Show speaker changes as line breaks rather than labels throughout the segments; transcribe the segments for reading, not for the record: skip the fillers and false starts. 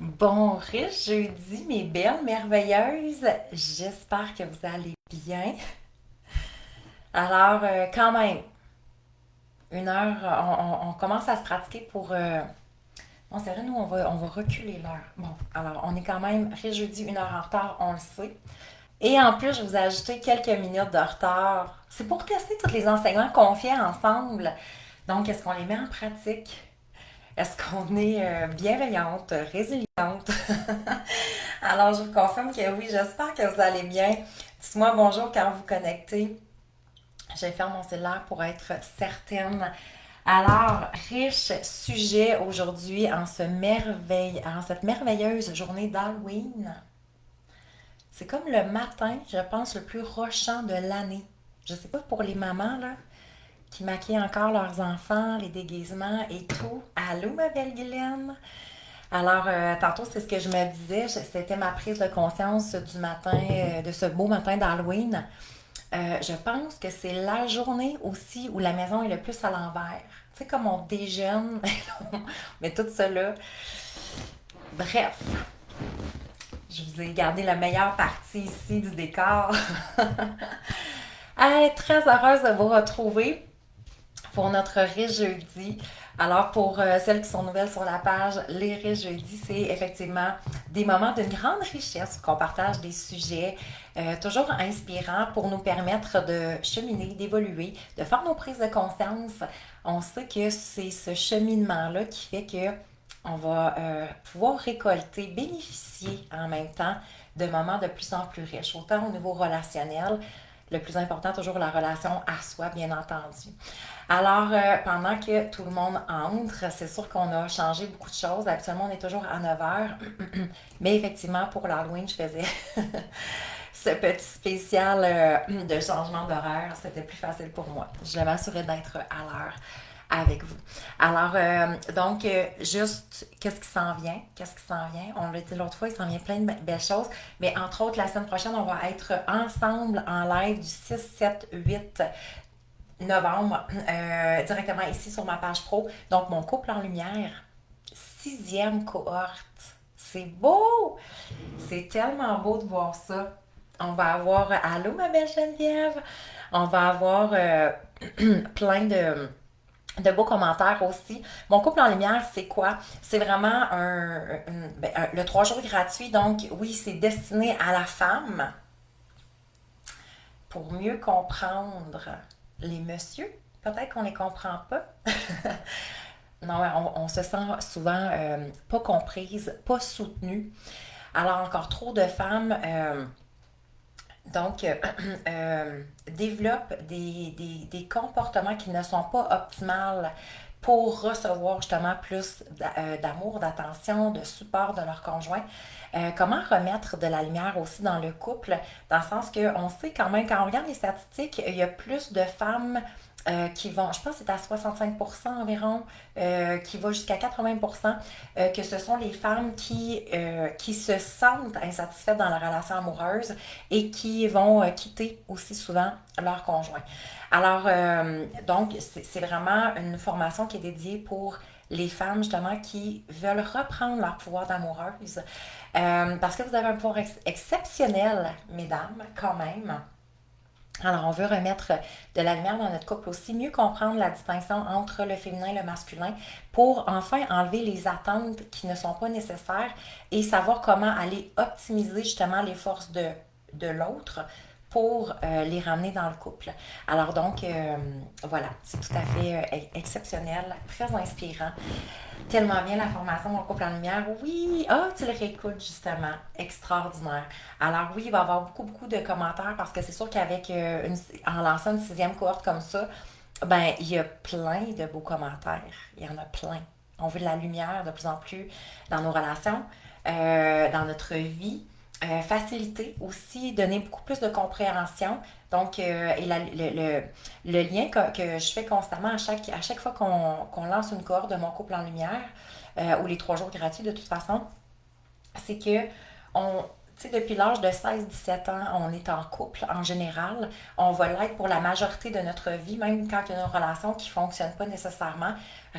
Bon riche jeudi, mes belles merveilleuses. J'espère que vous allez bien. Alors, quand même, une heure, on commence à se pratiquer pour... Bon, c'est vrai, nous, on va reculer l'heure. Bon, alors, on est quand même riche jeudi, une heure en retard, on le sait. Et en plus, je vous ai ajouté quelques minutes de retard. C'est pour tester tous les enseignements qu'on fait ensemble. Donc, est-ce qu'on les met en pratique? Est-ce qu'on est bienveillante, résiliente? Alors, je vous confirme que oui, j'espère que vous allez bien. Dites-moi bonjour quand vous connectez. Je vais faire mon cellulaire pour être certaine. Alors, riche sujet aujourd'hui en cette merveilleuse journée d'Halloween. C'est comme le matin, je pense, le plus rochant de l'année. Je sais pas pour les mamans, là, qui maquillent encore leurs enfants, les déguisements et tout. Allô, ma belle Guylaine? Alors, tantôt, c'est ce que je me disais, c'était ma prise de conscience du matin, de ce beau matin d'Halloween. Je pense que c'est la journée aussi où la maison est le plus à l'envers. Tu sais, comme on déjeune, mais tout cela. Bref, je vous ai gardé la meilleure partie ici du décor. Hey, très heureuse de vous retrouver pour notre riche jeudi. Alors, pour celles qui sont nouvelles sur la page, les riches jeudis, c'est effectivement des moments d'une grande richesse qu'on partage des sujets toujours inspirants pour nous permettre de cheminer, d'évoluer, de faire nos prises de conscience. On sait que c'est ce cheminement-là qui fait que on va pouvoir récolter, bénéficier en même temps de moments de plus en plus riches, autant au niveau relationnel, le plus important, toujours la relation à soi, bien entendu. Alors, pendant que tout le monde entre, c'est sûr qu'on a changé beaucoup de choses. Habituellement, on est toujours à 9 heures. Mais effectivement, pour l'Halloween, je faisais ce petit spécial de changement d'horaire. C'était plus facile pour moi. Je m'assurais d'être à l'heure avec vous. Alors, juste, qu'est-ce qui s'en vient? Qu'est-ce qui s'en vient? On l'a dit l'autre fois, il s'en vient plein de belles choses. Mais entre autres, la semaine prochaine, on va être ensemble en live du 6, 7, 8 novembre, directement ici sur ma page pro. Donc, mon couple en lumière, sixième cohorte. C'est beau! C'est tellement beau de voir ça. On va avoir, allô ma belle Geneviève, on va avoir plein de beaux commentaires aussi. Mon couple en lumière, c'est quoi? C'est vraiment le 3 jours gratuit. Donc, oui, c'est destiné à la femme pour mieux comprendre les messieurs. Peut-être qu'on les comprend pas. Non, ouais, on se sent souvent pas comprise, pas soutenue. Alors, encore trop de femmes donc, développent des comportements qui ne sont pas optimales pour recevoir justement plus d'amour, d'attention, de support de leur conjoint. Comment remettre de la lumière aussi dans le couple, dans le sens qu'on sait quand même, quand on regarde les statistiques, il y a plus de femmes qui vont, je pense que c'est à 65% environ, qui va jusqu'à 80%, que ce sont les femmes qui se sentent insatisfaites dans la relation amoureuse et qui vont quitter aussi souvent leur conjoint. Alors, donc, c'est vraiment une formation qui est dédiée pour les femmes justement qui veulent reprendre leur pouvoir d'amoureuse. Parce que vous avez un pouvoir exceptionnel, mesdames, quand même. Alors, on veut remettre de la lumière dans notre couple aussi, mieux comprendre la distinction entre le féminin et le masculin pour enfin enlever les attentes qui ne sont pas nécessaires et savoir comment aller optimiser justement les forces de l'autre pour les ramener dans le couple. Alors donc, voilà, c'est tout à fait exceptionnel, très inspirant. Tellement bien la formation Mon couple en lumière. Oui, ah, tu le réécoutes justement. Extraordinaire. Alors oui, il va y avoir beaucoup, beaucoup de commentaires parce que c'est sûr qu'avec en lançant une sixième cohorte comme ça, ben, il y a plein de beaux commentaires. Il y en a plein. On veut de la lumière de plus en plus dans nos relations, dans notre vie. Faciliter aussi, donner beaucoup plus de compréhension. Donc, et le lien que je fais constamment à chaque fois qu'on lance une cohorte de Mon couple en lumière, ou les 3 jours gratuits de toute façon, c'est que on, tu sais, depuis l'âge de 16-17 ans, on est en couple en général. On va l'être pour la majorité de notre vie, même quand il y a une relation qui ne fonctionne pas nécessairement.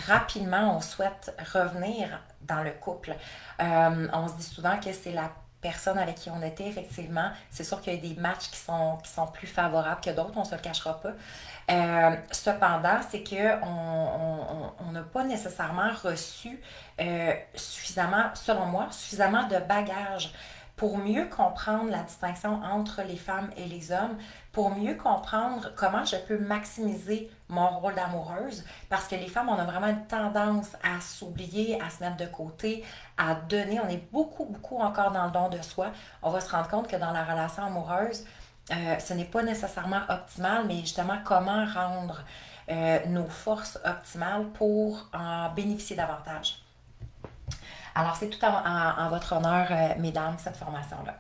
Rapidement, on souhaite revenir dans le couple. On se dit souvent que c'est la personne avec qui on était, effectivement. C'est sûr qu'il y a des matchs qui sont plus favorables que d'autres, on ne se le cachera pas. Cependant, c'est que on n'a pas nécessairement reçu suffisamment, selon moi, suffisamment de bagages pour mieux comprendre la distinction entre les femmes et les hommes, pour mieux comprendre comment je peux maximiser mon rôle d'amoureuse, parce que les femmes, on a vraiment une tendance à s'oublier, à se mettre de côté, à donner. On est beaucoup, beaucoup encore dans le don de soi. On va se rendre compte que dans la relation amoureuse, ce n'est pas nécessairement optimal, mais justement comment rendre nos forces optimales pour en bénéficier davantage. Alors, c'est tout en votre honneur, mesdames, cette formation-là.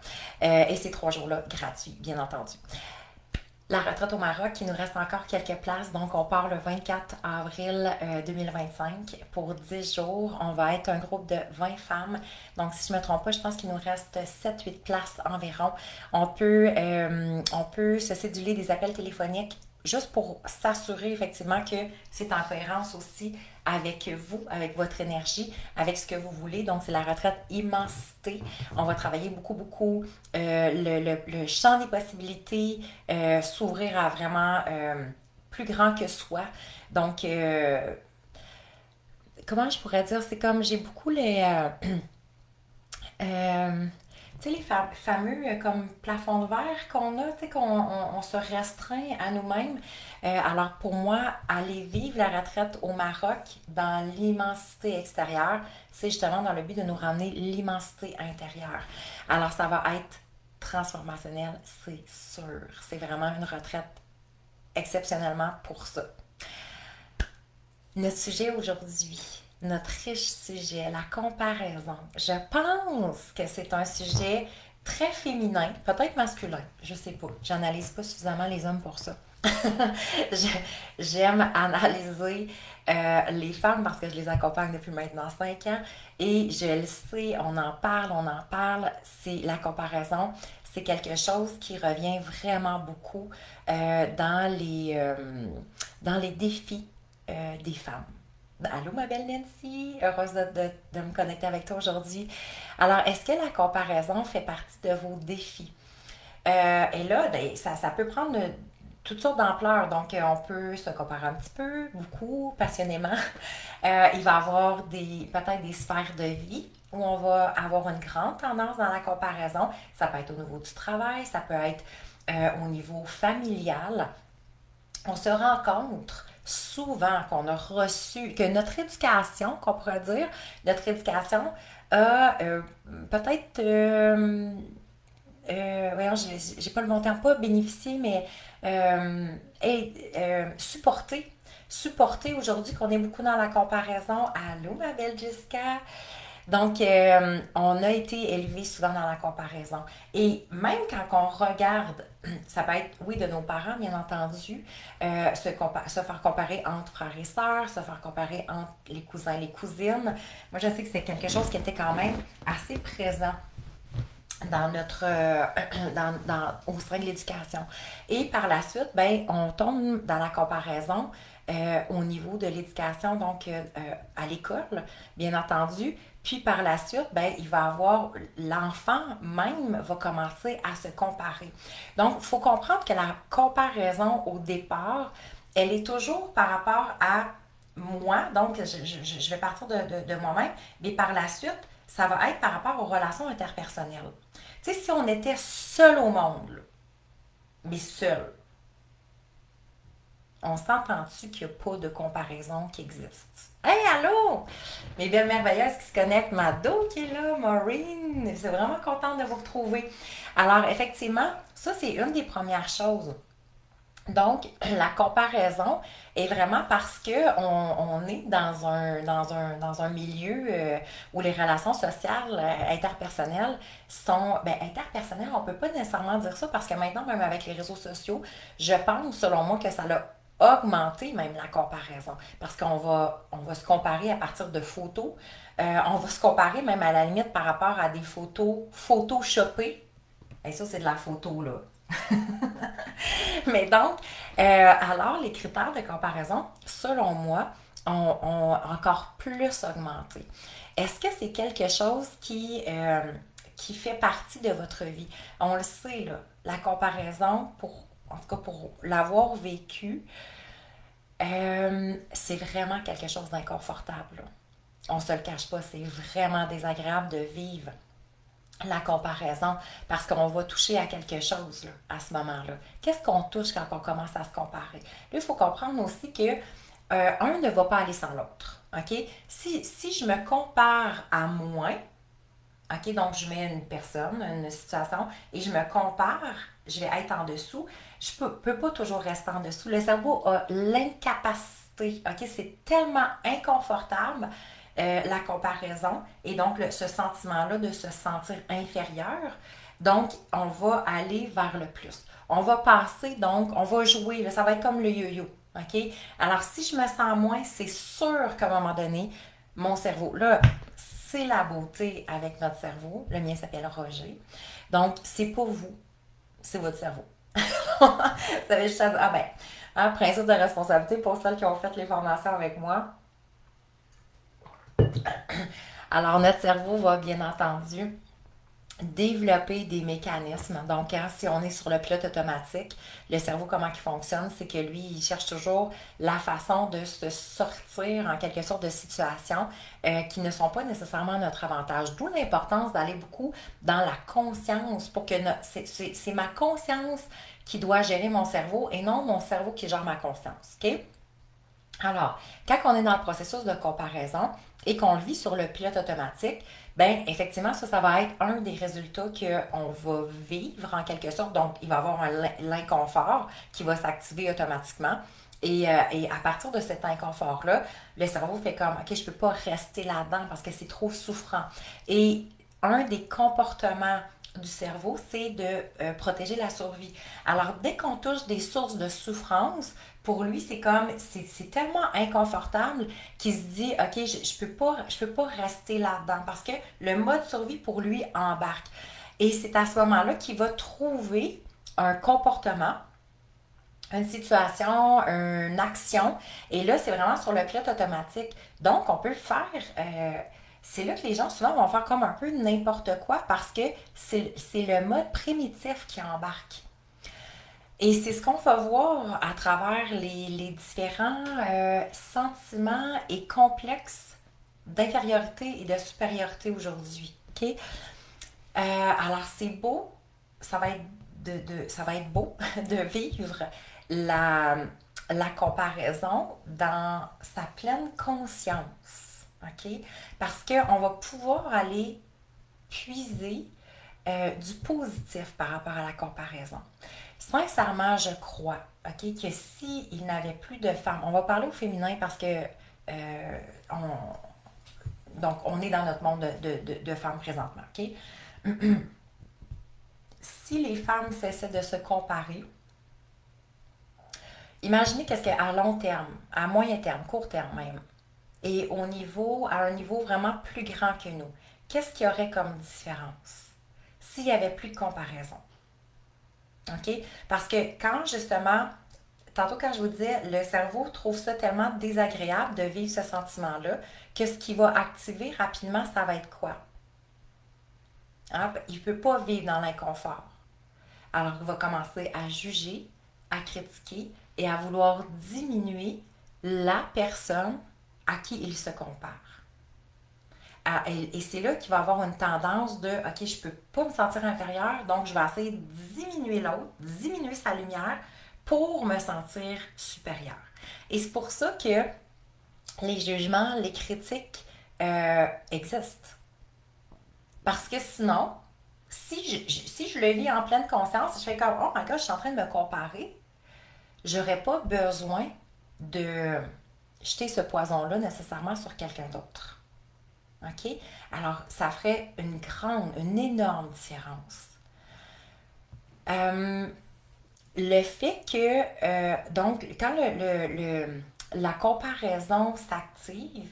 Et ces 3 jours-là, gratuits, bien entendu. La retraite au Maroc, il nous reste encore quelques places. Donc, on part le 24 avril 2025 pour 10 jours. On va être un groupe de 20 femmes. Donc, si je ne me trompe pas, je pense qu'il nous reste 7-8 places environ. On peut se céduler des appels téléphoniques juste pour s'assurer effectivement que c'est en cohérence aussi avec vous, avec votre énergie, avec ce que vous voulez. Donc, c'est la retraite immensité. On va travailler beaucoup, beaucoup le champ des possibilités, s'ouvrir à vraiment plus grand que soi. Donc, comment je pourrais dire, c'est comme j'ai beaucoup euh, tu sais, les fameux comme plafonds de verre qu'on a, tu sais, qu'on se restreint à nous-mêmes. Alors pour moi, aller vivre la retraite au Maroc dans l'immensité extérieure, c'est justement dans le but de nous ramener l'immensité intérieure. Alors ça va être transformationnel, c'est sûr. C'est vraiment une retraite exceptionnellement pour ça. Notre sujet aujourd'hui, notre riche sujet, la comparaison. Je pense que c'est un sujet très féminin, peut-être masculin, je sais pas. J'analyse pas suffisamment les hommes pour ça. J'aime analyser les femmes parce que je les accompagne depuis maintenant 5 ans et je le sais, on en parle, c'est la comparaison, c'est quelque chose qui revient vraiment beaucoup dans les défis des femmes. Allô, ma belle Nancy, heureuse de me connecter avec toi aujourd'hui. Alors, est-ce que la comparaison fait partie de vos défis? Et là, ben, ça peut prendre toutes sortes d'ampleurs. Donc, on peut se comparer un petit peu, beaucoup, passionnément. Il va y avoir peut-être des sphères de vie où on va avoir une grande tendance dans la comparaison. Ça peut être au niveau du travail, ça peut être au niveau familial. On se rencontre souvent qu'on a reçu, que notre éducation, qu'on pourrait dire, notre éducation a peut-être, voyons, j'ai pas le bon terme, pas bénéficié, mais supporté. Supporté aujourd'hui qu'on est beaucoup dans la comparaison. Allô, ma belle Jessica? Donc, on a été élevé souvent dans la comparaison. Et même quand on regarde, ça peut être, oui, de nos parents, bien entendu, se faire comparer entre frères et sœurs, se faire comparer entre les cousins et les cousines. Moi, je sais que c'est quelque chose qui était quand même assez présent dans notre au sein de l'éducation. Et par la suite, ben, on tombe dans la comparaison au niveau de l'éducation, donc à l'école, bien entendu. Puis par la suite, ben, il va avoir l'enfant même va commencer à se comparer. Donc, il faut comprendre que la comparaison au départ, elle est toujours par rapport à moi, donc je vais partir de moi-même, mais par la suite, ça va être par rapport aux relations interpersonnelles. Tu sais, si on était seul au monde, là, mais seul, on s'entend-tu qu'il n'y a pas de comparaison qui existe? Hey, allô! Mes belles merveilleuses qui se connectent, Mado qui est là, Maureen, je suis vraiment contente de vous retrouver. Alors, effectivement, ça, c'est une des premières choses. Donc, la comparaison est vraiment parce que on est dans un milieu où les relations sociales, interpersonnelles sont... Ben, interpersonnelles, on peut pas nécessairement dire ça parce que maintenant, même avec les réseaux sociaux, je pense, selon moi, que ça l'a augmenté même la comparaison. Parce qu'on va se comparer à partir de photos. On va se comparer même à la limite par rapport à des photos photoshopées Et ça, c'est de la photo, là. Mais donc, alors, les critères de comparaison, selon moi, ont encore plus augmenté. Est-ce que c'est quelque chose qui fait partie de votre vie? On le sait, là, la comparaison, en tout cas pour l'avoir vécu, c'est vraiment quelque chose d'inconfortable, là. On se le cache pas, c'est vraiment désagréable de vivre la comparaison parce qu'on va toucher à quelque chose là, à ce moment-là. Qu'est-ce qu'on touche quand on commence à se comparer? Là, il faut comprendre aussi que un ne va pas aller sans l'autre. OK? Si je me compare à moi, OK, donc je mets une personne, une situation, et je me compare, je vais être en dessous, je peux pas toujours rester en dessous. Le cerveau a l'incapacité, OK, c'est tellement inconfortable, la comparaison, et donc ce sentiment-là de se sentir inférieur. Donc, on va aller vers le plus. On va passer, donc, on va jouer, là, ça va être comme le yo-yo. OK? Alors, si je me sens moins, c'est sûr qu'à un moment donné, mon cerveau, là, c'est la beauté avec notre cerveau. Le mien s'appelle Roger. Donc, c'est pas vous, c'est votre cerveau. Vous avez juste à dire, ah ben, un principe de responsabilité pour celles qui ont fait les formations avec moi. Alors, notre cerveau va bien entendu développer des mécanismes. Donc, hein, si on est sur le pilote automatique, le cerveau, comment il fonctionne, c'est que lui, il cherche toujours la façon de se sortir en quelque sorte de situations qui ne sont pas nécessairement à notre avantage. D'où l'importance d'aller beaucoup dans la conscience pour que c'est ma conscience qui doit gérer mon cerveau et non mon cerveau qui gère ma conscience. OK? Alors, quand on est dans le processus de comparaison et qu'on le vit sur le pilote automatique, ben effectivement, ça va être un des résultats qu'on va vivre en quelque sorte. Donc, il va y avoir l'inconfort qui va s'activer automatiquement. Et à partir de cet inconfort-là, le cerveau fait comme, OK, je ne peux pas rester là-dedans parce que c'est trop souffrant. Et un des comportements du cerveau, c'est de protéger la survie. Alors, dès qu'on touche des sources de souffrance, pour lui, c'est comme, c'est tellement inconfortable qu'il se dit, OK, je peux pas rester là-dedans parce que le mode survie pour lui embarque. Et c'est à ce moment-là qu'il va trouver un comportement, une situation, une action. Et là, c'est vraiment sur le pilote automatique. Donc, on peut le faire. C'est là que les gens souvent vont faire comme un peu n'importe quoi parce que c'est le mode primitif qui embarque. Et c'est ce qu'on va voir à travers les différents sentiments et complexes d'infériorité et de supériorité aujourd'hui. OK? Alors, c'est beau, ça va être, ça va être beau de vivre la, la comparaison dans sa pleine conscience. OK? Parce qu'on va pouvoir aller puiser du positif par rapport à la comparaison. Sincèrement, je crois, OK, que s'il n'avait plus de femmes, on va parler au féminin parce que donc on est dans notre monde de femmes présentement, OK? Si les femmes cessaient de se comparer, imaginez qu'est-ce qu'à long terme, à moyen terme, court terme même, et à un niveau vraiment plus grand que nous, qu'est-ce qu'il y aurait comme différence s'il n'y avait plus de comparaison? OK? Parce que quand justement, tantôt quand je vous disais, le cerveau trouve ça tellement désagréable de vivre ce sentiment-là que ce qui va activer rapidement, ça va être quoi? Hein? Il ne peut pas vivre dans l'inconfort. Alors, il va commencer à juger, à critiquer et à vouloir diminuer la personne à qui il se compare. Et c'est là qu'il va avoir une tendance de OK, je peux pas me sentir inférieur, donc je vais essayer de diminuer l'autre, diminuer sa lumière pour me sentir supérieur. Et c'est pour ça que les jugements, les critiques existent. Parce que sinon, si je le vis en pleine conscience, je fais comme oh my god, je suis en train de me comparer, j'aurais pas besoin de jeter ce poison-là nécessairement sur quelqu'un d'autre. OK? Alors, ça ferait une énorme différence. Euh, le fait que, donc, quand la comparaison s'active,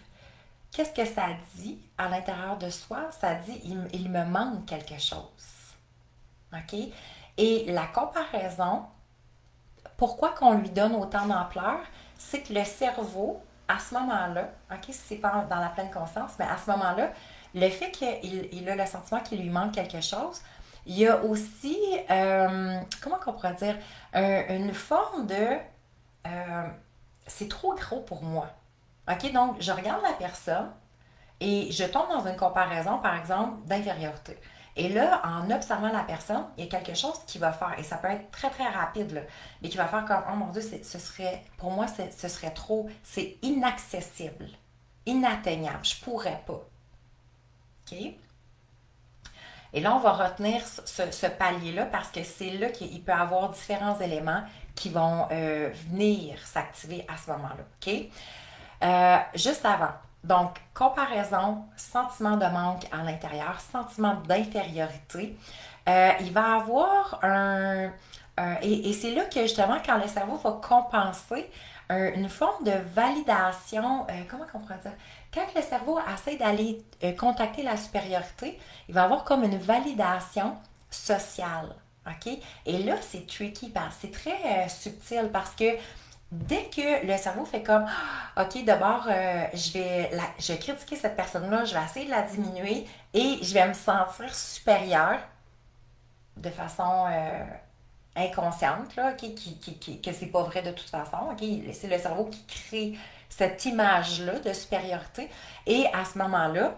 qu'est-ce que ça dit à l'intérieur de soi? Ça dit, il me manque quelque chose. OK? Et la comparaison, pourquoi qu'on lui donne autant d'ampleur, c'est que le cerveau, à ce moment-là, OK, si c'est pas dans la pleine conscience, mais à ce moment-là, le fait qu'il a le sentiment qu'il lui manque quelque chose, il y a aussi, comment on pourrait dire, une forme de c'est trop gros pour moi. OK, donc je regarde la personne et je tombe dans une comparaison, par exemple, d'infériorité. Et là, en observant la personne, il y a quelque chose qui va faire, et ça peut être très très rapide, là, mais qui va faire comme, oh mon Dieu, ce serait, pour moi, ce serait trop, c'est inaccessible, inatteignable, je pourrais pas. OK? Et là, on va retenir ce palier-là parce que c'est là qu'il peut y avoir différents éléments qui vont venir s'activer à ce moment-là. OK? Juste avant. Donc, comparaison, sentiment de manque à l'intérieur, sentiment d'infériorité. Il va avoir et c'est là que justement, quand le cerveau va compenser une forme de validation, comment on pourrait dire? Quand le cerveau essaie d'aller contacter la supériorité, il va avoir comme une validation sociale. OK? Et là, c'est tricky, c'est très subtil parce que dès que le cerveau fait comme OK, d'abord, je vais critiquer cette personne-là, je vais essayer de la diminuer et je vais me sentir supérieure de façon inconsciente, là, que c'est pas vrai de toute façon. OK? C'est le cerveau qui crée cette image-là de supériorité. Et à ce moment-là,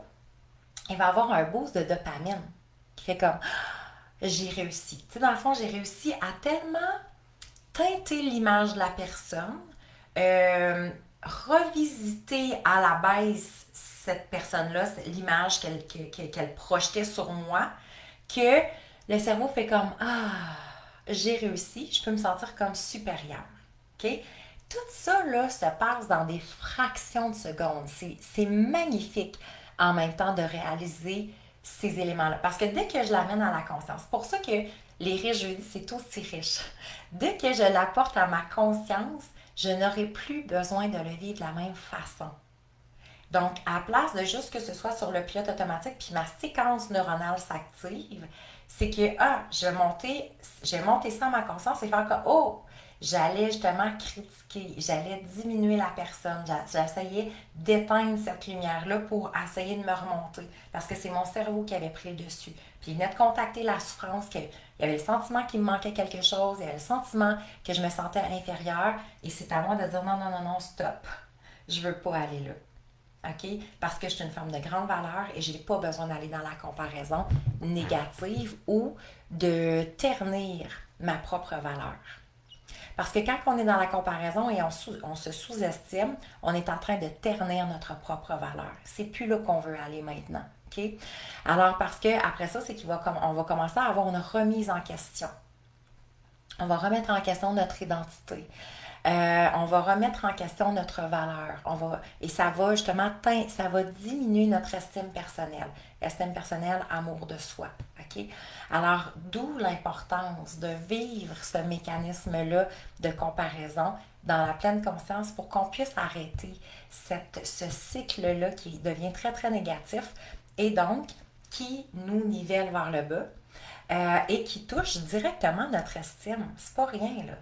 il va avoir un boost de dopamine qui fait comme j'ai réussi. Tu sais, dans le fond, j'ai réussi à tellement teinter l'image de la personne, revisiter à la baisse cette personne-là, l'image qu'elle projetait sur moi, que le cerveau fait comme ah, j'ai réussi, je peux me sentir comme supérieure. OK? Tout ça là, se passe dans des fractions de secondes. C'est magnifique en même temps de réaliser ces éléments-là. Parce que dès que je l'amène à la conscience, c'est pour ça que les riches, je dis, c'est aussi riche. Dès que je l'apporte à ma conscience, je n'aurai plus besoin de le vivre de la même façon. Donc, à la place de juste que ce soit sur le pilote automatique, puis ma séquence neuronale s'active, c'est que, j'ai monté ça à ma conscience et faire que, oh, j'allais justement critiquer, j'allais diminuer la personne, j'essayais d'éteindre cette lumière-là pour essayer de me remonter, parce que c'est mon cerveau qui avait pris le dessus. Puis il venait de contacter la souffrance, qu'il y avait le sentiment qu'il me manquait quelque chose, il y avait le sentiment que je me sentais inférieure, et c'est à moi de dire non, non, non, non, stop, je veux pas aller là. OK? Parce que je suis une femme de grande valeur et je n'ai pas besoin d'aller dans la comparaison négative ou de ternir ma propre valeur. Parce que quand on est dans la comparaison et on se sous-estime, on est en train de ternir notre propre valeur. C'est plus là qu'on veut aller maintenant. OK? Alors, parce que après ça, c'est qu'on va commencer à avoir une remise en question. On va remettre en question notre identité. On va remettre en question notre valeur. Et ça va justement ça va diminuer notre estime personnelle. Estime personnelle, amour de soi. OK? Alors, d'où l'importance de vivre ce mécanisme-là de comparaison dans la pleine conscience pour qu'on puisse arrêter ce cycle-là qui devient très, très négatif et donc qui nous nivelle vers le bas et qui touche directement notre estime. C'est pas rien, là.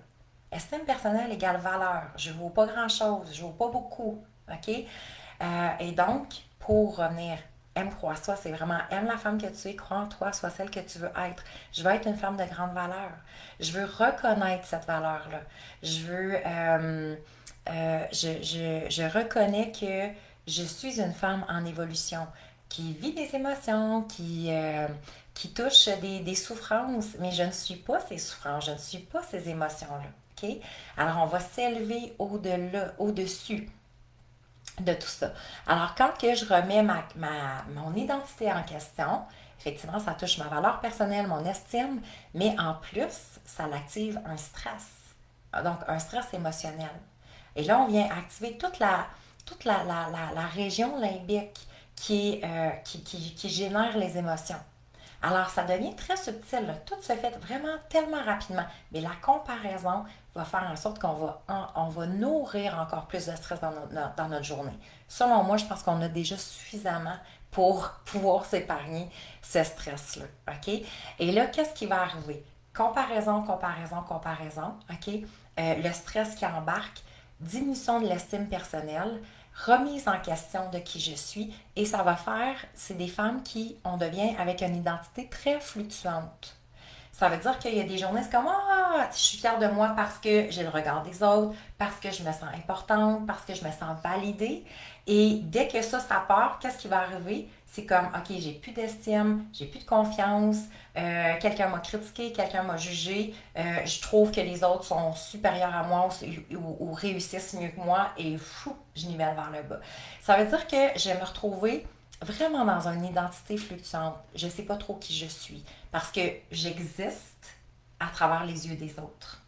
Estime personnelle égale valeur. Je ne vaux pas grand-chose, je ne vaux pas beaucoup. OK? Et donc, pour revenir, aime-toi soi, c'est vraiment aime la femme que tu es, crois en toi, sois celle que tu veux être. Je veux être une femme de grande valeur. Je veux reconnaître cette valeur-là. Je veux. Je reconnais que je suis une femme en évolution qui vit des émotions, qui touche des souffrances, mais je ne suis pas ces souffrances, je ne suis pas ces émotions-là. OK? Alors, on va s'élever au-delà, au-dessus de tout ça. Alors, quand que je remets mon identité en question, effectivement, ça touche ma valeur personnelle, mon estime, mais en plus, ça l'active un stress. Donc, un stress émotionnel. Et là, on vient activer toute la région limbique qui génère les émotions. Alors, ça devient très subtil. Là. Tout se fait vraiment tellement rapidement. Mais la comparaison va faire en sorte on va nourrir encore plus de stress dans notre journée. Selon moi, je pense qu'on a déjà suffisamment pour pouvoir s'épargner ce stress-là, OK? Et là, qu'est-ce qui va arriver? Comparaison, comparaison, comparaison, OK? Le stress qui embarque, diminution de l'estime personnelle, remise en question de qui je suis, et ça va faire, c'est des femmes qui, on devient avec une identité très fluctuante. Ça veut dire qu'il y a des journées, c'est comme ah, je suis fière de moi parce que j'ai le regard des autres, parce que je me sens importante, parce que je me sens validée. Et dès que ça part, qu'est-ce qui va arriver? C'est comme, OK, j'ai plus d'estime, j'ai plus de confiance, quelqu'un m'a critiqué, quelqu'un m'a jugé, je trouve que les autres sont supérieurs à moi ou réussissent mieux que moi et fou, je nivelle vers le bas. Ça veut dire que je vais me retrouver vraiment dans une identité fluctuante. Je ne sais pas trop qui je suis parce que j'existe à travers les yeux des autres.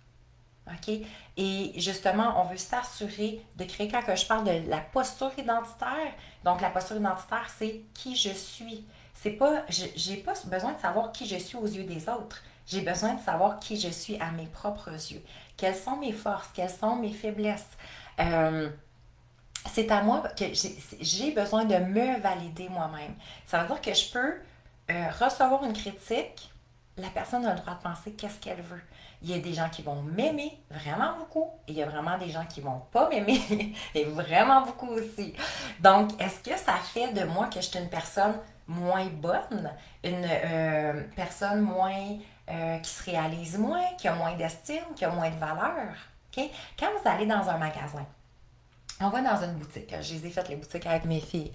OK? Et justement, on veut s'assurer de créer, quand je parle de la posture identitaire, donc la posture identitaire, c'est qui je suis. C'est pas, j'ai pas besoin de savoir qui je suis aux yeux des autres. J'ai besoin de savoir qui je suis à mes propres yeux. Quelles sont mes forces, quelles sont mes faiblesses. Euh, c'est à moi que j'ai besoin de me valider moi-même. Ça veut dire que je peux recevoir une critique, la personne a le droit de penser qu'est-ce qu'elle veut. Il y a des gens qui vont m'aimer vraiment beaucoup et il y a vraiment des gens qui vont pas m'aimer et vraiment beaucoup aussi. Donc, est-ce que ça fait de moi que je suis une personne moins bonne, une personne moins qui se réalise moins, qui a moins d'estime, qui a moins de valeur? OK? Quand vous allez dans un magasin, on va dans une boutique. Je les ai faites les boutiques avec mes filles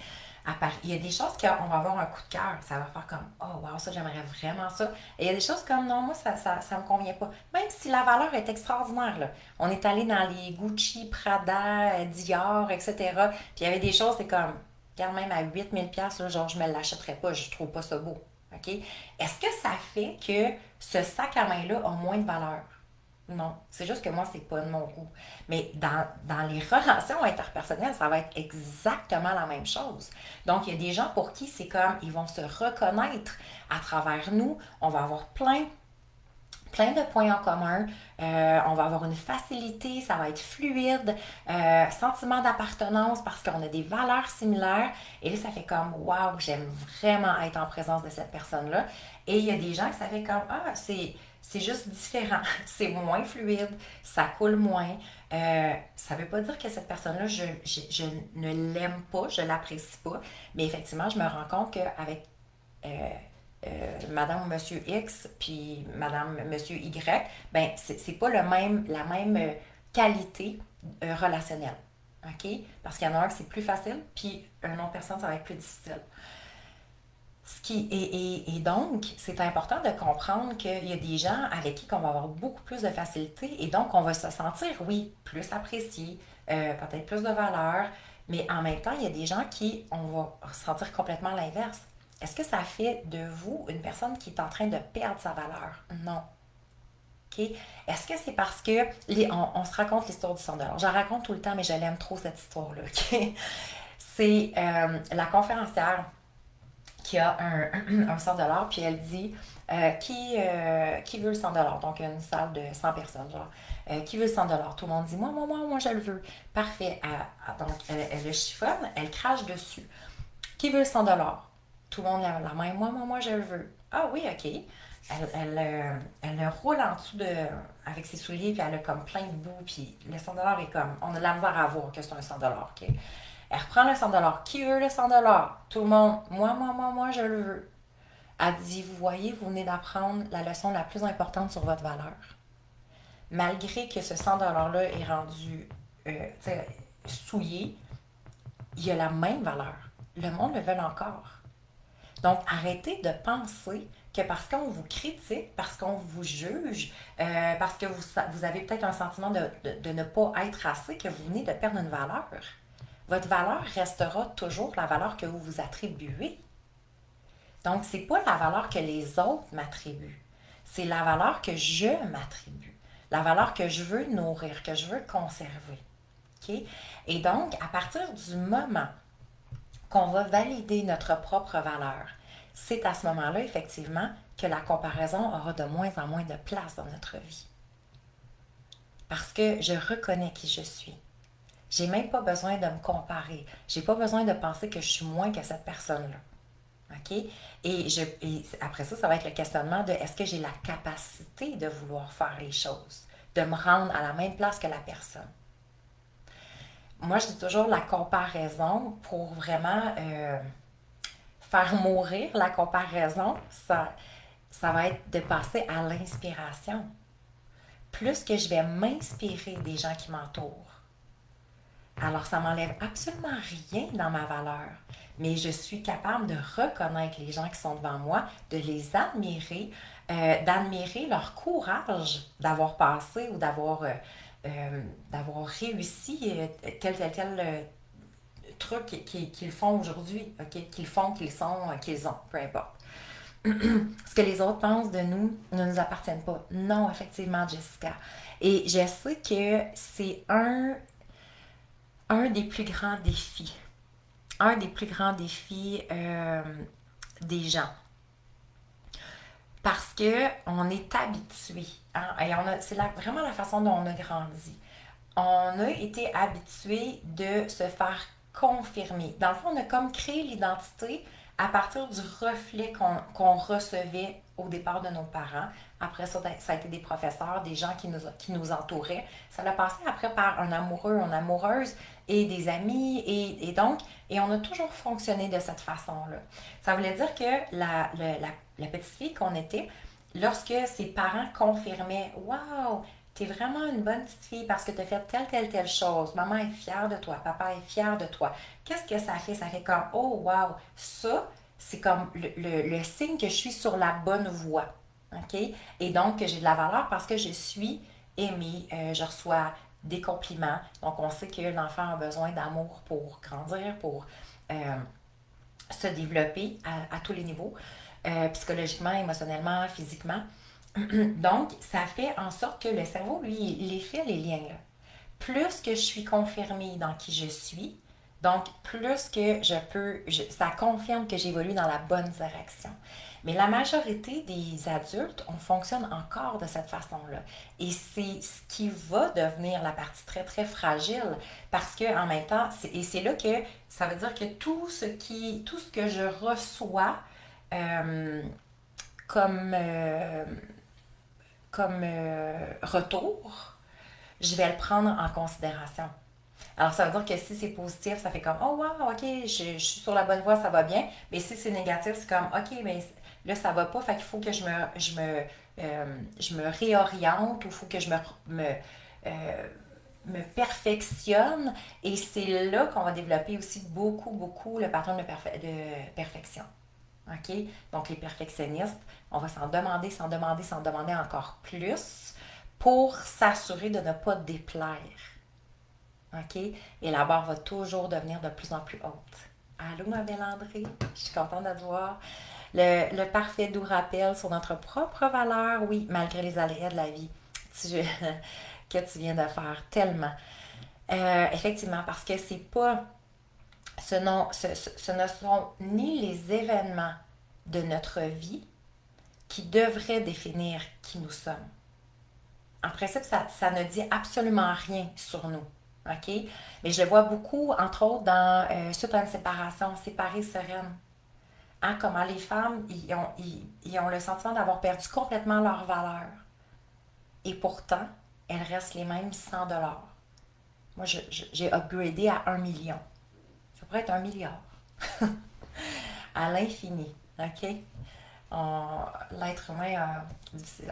à Paris. Il y a des choses qu'on va avoir un coup de cœur. Ça va faire comme oh wow, ça j'aimerais vraiment ça. Et il y a des choses comme non, moi ça me convient pas. Même si la valeur est extraordinaire. Là. On est allé dans les Gucci, Prada, Dior, etc. Puis il y avait des choses, c'est comme, regarde même à 8 000 $, là, genre je me l'achèterais pas, je trouve pas ça beau. OK? Est-ce que ça fait que ce sac à main-là a moins de valeur? Non, c'est juste que moi, c'est pas de mon goût. Mais dans les relations interpersonnelles, ça va être exactement la même chose. Donc, il y a des gens pour qui c'est comme, ils vont se reconnaître à travers nous. On va avoir plein de points en commun. On va avoir une facilité, ça va être fluide, sentiment d'appartenance parce qu'on a des valeurs similaires. Et là, ça fait comme, waouh, j'aime vraiment être en présence de cette personne-là. Et il y a des gens que ça fait comme, ah, c'est juste différent, c'est moins fluide, ça coule moins. Ça ne veut pas dire que cette personne-là, je ne l'aime pas, je ne l'apprécie pas, mais effectivement, je me rends compte qu'avec Madame ou Monsieur X puis Madame Monsieur Y, ben c'est pas la même qualité relationnelle. OK? Parce qu'il y en a un que c'est plus facile, puis une autre personne, ça va être plus difficile. Et donc, c'est important de comprendre qu'il y a des gens avec qui on va avoir beaucoup plus de facilité et donc on va se sentir, oui, plus apprécié, peut-être plus de valeur, mais en même temps, il y a des gens qui, on va sentir complètement l'inverse. Est-ce que ça fait de vous une personne qui est en train de perdre sa valeur? Non. OK? Est-ce que c'est parce que on se raconte l'histoire du 100 $? Je la raconte tout le temps, mais je l'aime trop cette histoire-là. OK? C'est la conférencière qui a un 100 $, puis elle dit qui veut le 100 $? Donc, il y a une salle de 100 personnes, genre. Qui veut le 100 $? Tout le monde dit moi, je le veux. Parfait. Donc, elle le chiffonne, elle crache dessus. Qui veut le 100 $? Tout le monde lève la main. Moi, je le veux. Ah oui, OK. Elle le roule en dessous avec ses souliers, puis elle a comme plein de boue, puis le 100 $ est comme, on a de la misère à voir que c'est un 100 $, OK? Elle reprend le 100 $. Qui veut le 100 $? Tout le monde. Moi, je le veux. Elle dit, vous voyez, vous venez d'apprendre la leçon la plus importante sur votre valeur. Malgré que ce 100 $ là est rendu souillé, il y a la même valeur. Le monde le veut encore. Donc, arrêtez de penser que parce qu'on vous critique, parce qu'on vous juge, parce que vous avez peut-être un sentiment de ne pas être assez, que vous venez de perdre une valeur. Votre valeur restera toujours la valeur que vous vous attribuez. Donc, c'est pas la valeur que les autres m'attribuent. C'est la valeur que je m'attribue. La valeur que je veux nourrir, que je veux conserver. OK? Et donc, à partir du moment qu'on va valider notre propre valeur, c'est à ce moment-là, effectivement, que la comparaison aura de moins en moins de place dans notre vie. Parce que je reconnais qui je suis. J'ai même pas besoin de me comparer. J'ai pas besoin de penser que je suis moins que cette personne-là. OK? Et après ça, ça va être le questionnement de est-ce que j'ai la capacité de vouloir faire les choses, de me rendre à la même place que la personne. Moi, je dis toujours la comparaison pour vraiment faire mourir la comparaison, ça va être de passer à l'inspiration. Plus que je vais m'inspirer des gens qui m'entourent, alors ça m'enlève absolument rien dans ma valeur. Mais je suis capable de reconnaître les gens qui sont devant moi, de les admirer, d'admirer leur courage d'avoir passé ou d'avoir réussi tel truc qu'ils font aujourd'hui, okay? Qu'ils font, qu'ils sont, qu'ils ont, peu importe. Ce que les autres pensent de nous ne nous appartiennent pas. Non, effectivement, Jessica. Et je sais que c'est un des plus grands défis. Un des plus grands défis des gens. Parce que on est habitué. Hein, et c'est vraiment la façon dont on a grandi. On a été habitué de se faire confirmer. Dans le fond, on a comme créé l'identité à partir du reflet qu'on recevait au départ de nos parents. Après ça, ça a été des professeurs, des gens qui nous entouraient. Ça a passé après par un amoureux, une amoureuse et des amis. Et on a toujours fonctionné de cette façon-là. Ça voulait dire que la petite fille qu'on était, lorsque ses parents confirmaient « Wow, t'es vraiment une bonne petite fille parce que t'as fait telle chose. Maman est fière de toi, papa est fier de toi. » Qu'est-ce que ça fait? Ça fait comme « Oh, wow! » Ça, c'est comme le signe que je suis sur la bonne voie. OK? Et donc, que j'ai de la valeur parce que je suis aimée, je reçois des compliments. Donc, on sait que l'enfant a besoin d'amour pour grandir, pour se développer à tous les niveaux, psychologiquement, émotionnellement, physiquement. Donc, ça fait en sorte que le cerveau, lui, il les fait les liens là. Plus que je suis confirmée dans qui je suis, donc plus que ça confirme que j'évolue dans la bonne direction. Mais la majorité des adultes, on fonctionne encore de cette façon-là. Et c'est ce qui va devenir la partie très, très fragile. Parce que en même temps, et c'est là que ça veut dire que tout ce que je reçois euh, comme, euh, comme retour, je vais le prendre en considération. Alors, ça veut dire que si c'est positif, ça fait comme oh wow, ok, je suis sur la bonne voie, ça va bien. Mais si c'est négatif, c'est comme ok, mais là, ça va pas, fait qu'il faut que je me réoriente ou il faut que euh, me perfectionne. Et c'est là qu'on va développer aussi beaucoup, beaucoup le pattern de perfection. OK? Donc, les perfectionnistes, on va s'en demander encore plus pour s'assurer de ne pas déplaire. OK? Et la barre va toujours devenir de plus en plus haute. Allô, ma belle André? Je suis contente de te voir. Le parfait doux rappel sur notre propre valeur, oui, malgré les aléas de la vie que tu viens de faire tellement. Effectivement, parce que c'est pas ce ne sont ni les événements de notre vie qui devraient définir qui nous sommes. En principe, ça ne dit absolument rien sur nous. OK? Mais je le vois beaucoup, entre autres, suite à une séparation, séparée sereine. Hein, comment les femmes, ils ont le sentiment d'avoir perdu complètement leur valeur. Et pourtant, elles restent les mêmes 100 $. Moi, j'ai upgradé à 1 million. Ça pourrait être 1 milliard. À l'infini. OK? L'être humain,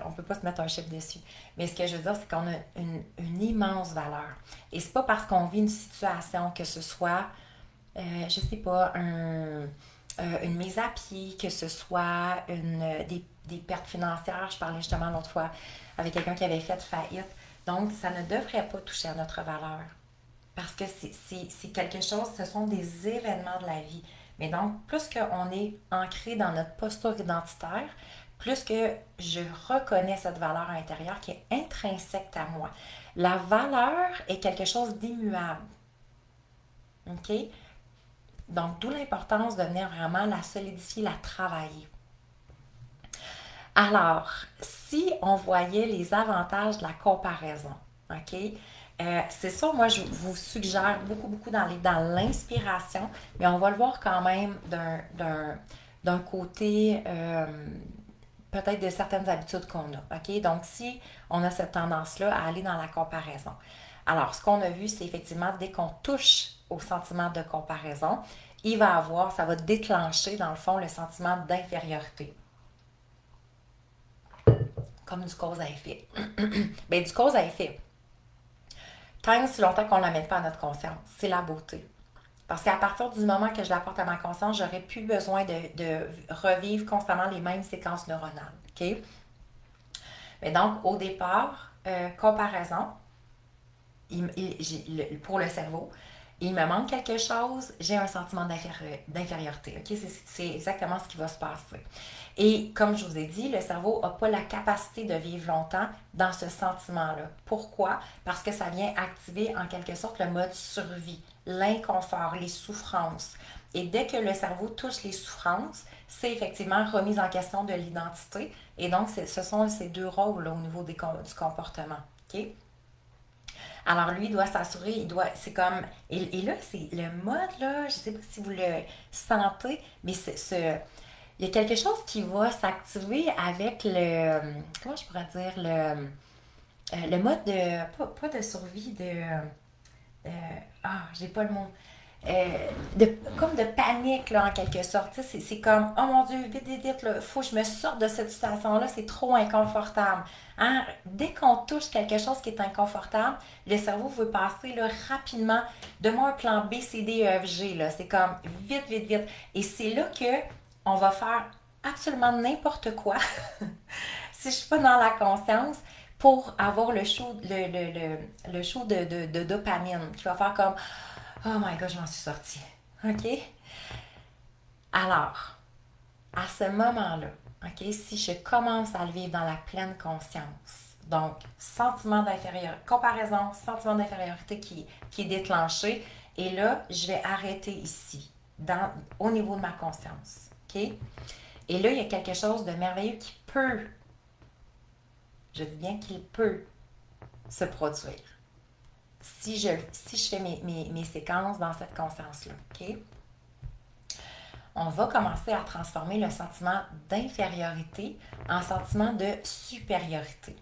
on ne peut pas se mettre un chiffre dessus. Mais ce que je veux dire, c'est qu'on a une immense valeur. Et c'est pas parce qu'on vit une situation, que ce soit, je sais pas, une mise à pied, que ce soit des pertes financières. Je parlais justement l'autre fois avec quelqu'un qui avait fait faillite. Donc, ça ne devrait pas toucher à notre valeur. Parce que c'est quelque chose, ce sont des événements de la vie. Mais donc, plus qu'on est ancré dans notre posture identitaire, plus que je reconnais cette valeur intérieure qui est intrinsèque à moi. La valeur est quelque chose d'immuable. OK? Donc, d'où l'importance de venir vraiment la solidifier, la travailler. Alors, si on voyait les avantages de la comparaison, OK? C'est ça, moi, je vous suggère beaucoup, beaucoup dans l'inspiration, mais on va le voir quand même d'un côté peut-être de certaines habitudes qu'on a. OK? Donc, si on a cette tendance-là à aller dans la comparaison. Alors, ce qu'on a vu, c'est effectivement, dès qu'on touche au sentiment de comparaison, ça va déclencher, dans le fond, le sentiment d'infériorité. Comme du cause à effet. Bien, du cause à effet. Tant aussi longtemps qu'on ne la met pas à notre conscience, c'est la beauté. Parce qu'à partir du moment que je l'apporte à ma conscience, j'aurais plus besoin de revivre constamment les mêmes séquences neuronales. OK? Mais donc, au départ, comparaison, pour le cerveau, il me manque quelque chose, j'ai un sentiment d'infériorité. Okay? C'est exactement ce qui va se passer. Et comme je vous ai dit, le cerveau n'a pas la capacité de vivre longtemps dans ce sentiment-là. Pourquoi? Parce que ça vient activer en quelque sorte le mode survie, l'inconfort, les souffrances. Et dès que le cerveau touche les souffrances, c'est effectivement remise en question de l'identité. Et donc, ce sont ces deux rôles là, au niveau du comportement. OK? Alors lui, il doit s'assurer, c'est comme, et là, c'est le mode, là, je sais pas si vous le sentez, mais il y a quelque chose qui va s'activer avec comment je pourrais dire, le mode pas de survie, j'ai pas le mot, comme de panique, là, en quelque sorte. C'est comme, oh mon Dieu, vite, vite, vite, il faut que je me sorte de cette situation-là, c'est trop inconfortable. Hein? Dès qu'on touche quelque chose qui est inconfortable, le cerveau veut passer là, rapidement, de moi un plan B, C, D, E, F, G. Là. C'est comme vite, vite, vite. Et c'est là que on va faire absolument n'importe quoi, si je suis pas dans la conscience, pour avoir le show de dopamine qui va faire comme oh my god, je m'en suis sortie. OK? Alors, à ce moment-là, OK, si je commence à le vivre dans la pleine conscience, donc sentiment d'infériorité, comparaison, sentiment d'infériorité qui est déclenché, et là, je vais arrêter ici, au niveau de ma conscience. OK? Et là, il y a quelque chose de merveilleux qui peut, je dis bien qu'il peut se produire si je fais mes séquences dans cette conscience-là. OK? On va commencer à transformer le sentiment d'infériorité en sentiment de supériorité.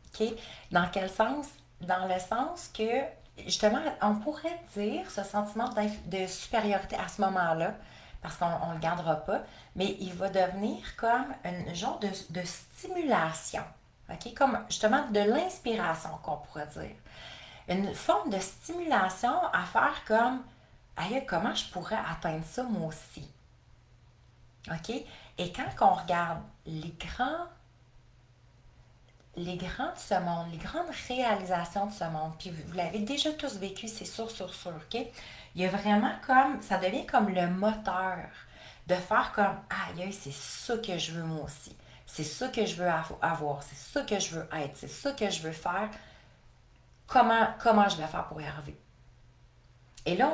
OK? Dans quel sens? Dans le sens que, justement, on pourrait dire ce sentiment de supériorité à ce moment-là, parce qu'on ne le gardera pas, mais il va devenir comme un genre de stimulation. OK? Comme justement de l'inspiration, qu'on pourrait dire. Une forme de stimulation à faire comme aïe, comment je pourrais atteindre ça moi aussi? OK? Et quand on regarde les grands de ce monde, les grandes réalisations de ce monde, puis vous l'avez déjà tous vécu, c'est sûr, OK? Il y a vraiment comme, ça devient comme le moteur de faire comme, aïe, c'est ça que je veux moi aussi. C'est ça que je veux avoir, c'est ça que je veux être, c'est ça que je veux faire. Comment je vais faire pour y arriver? Et là,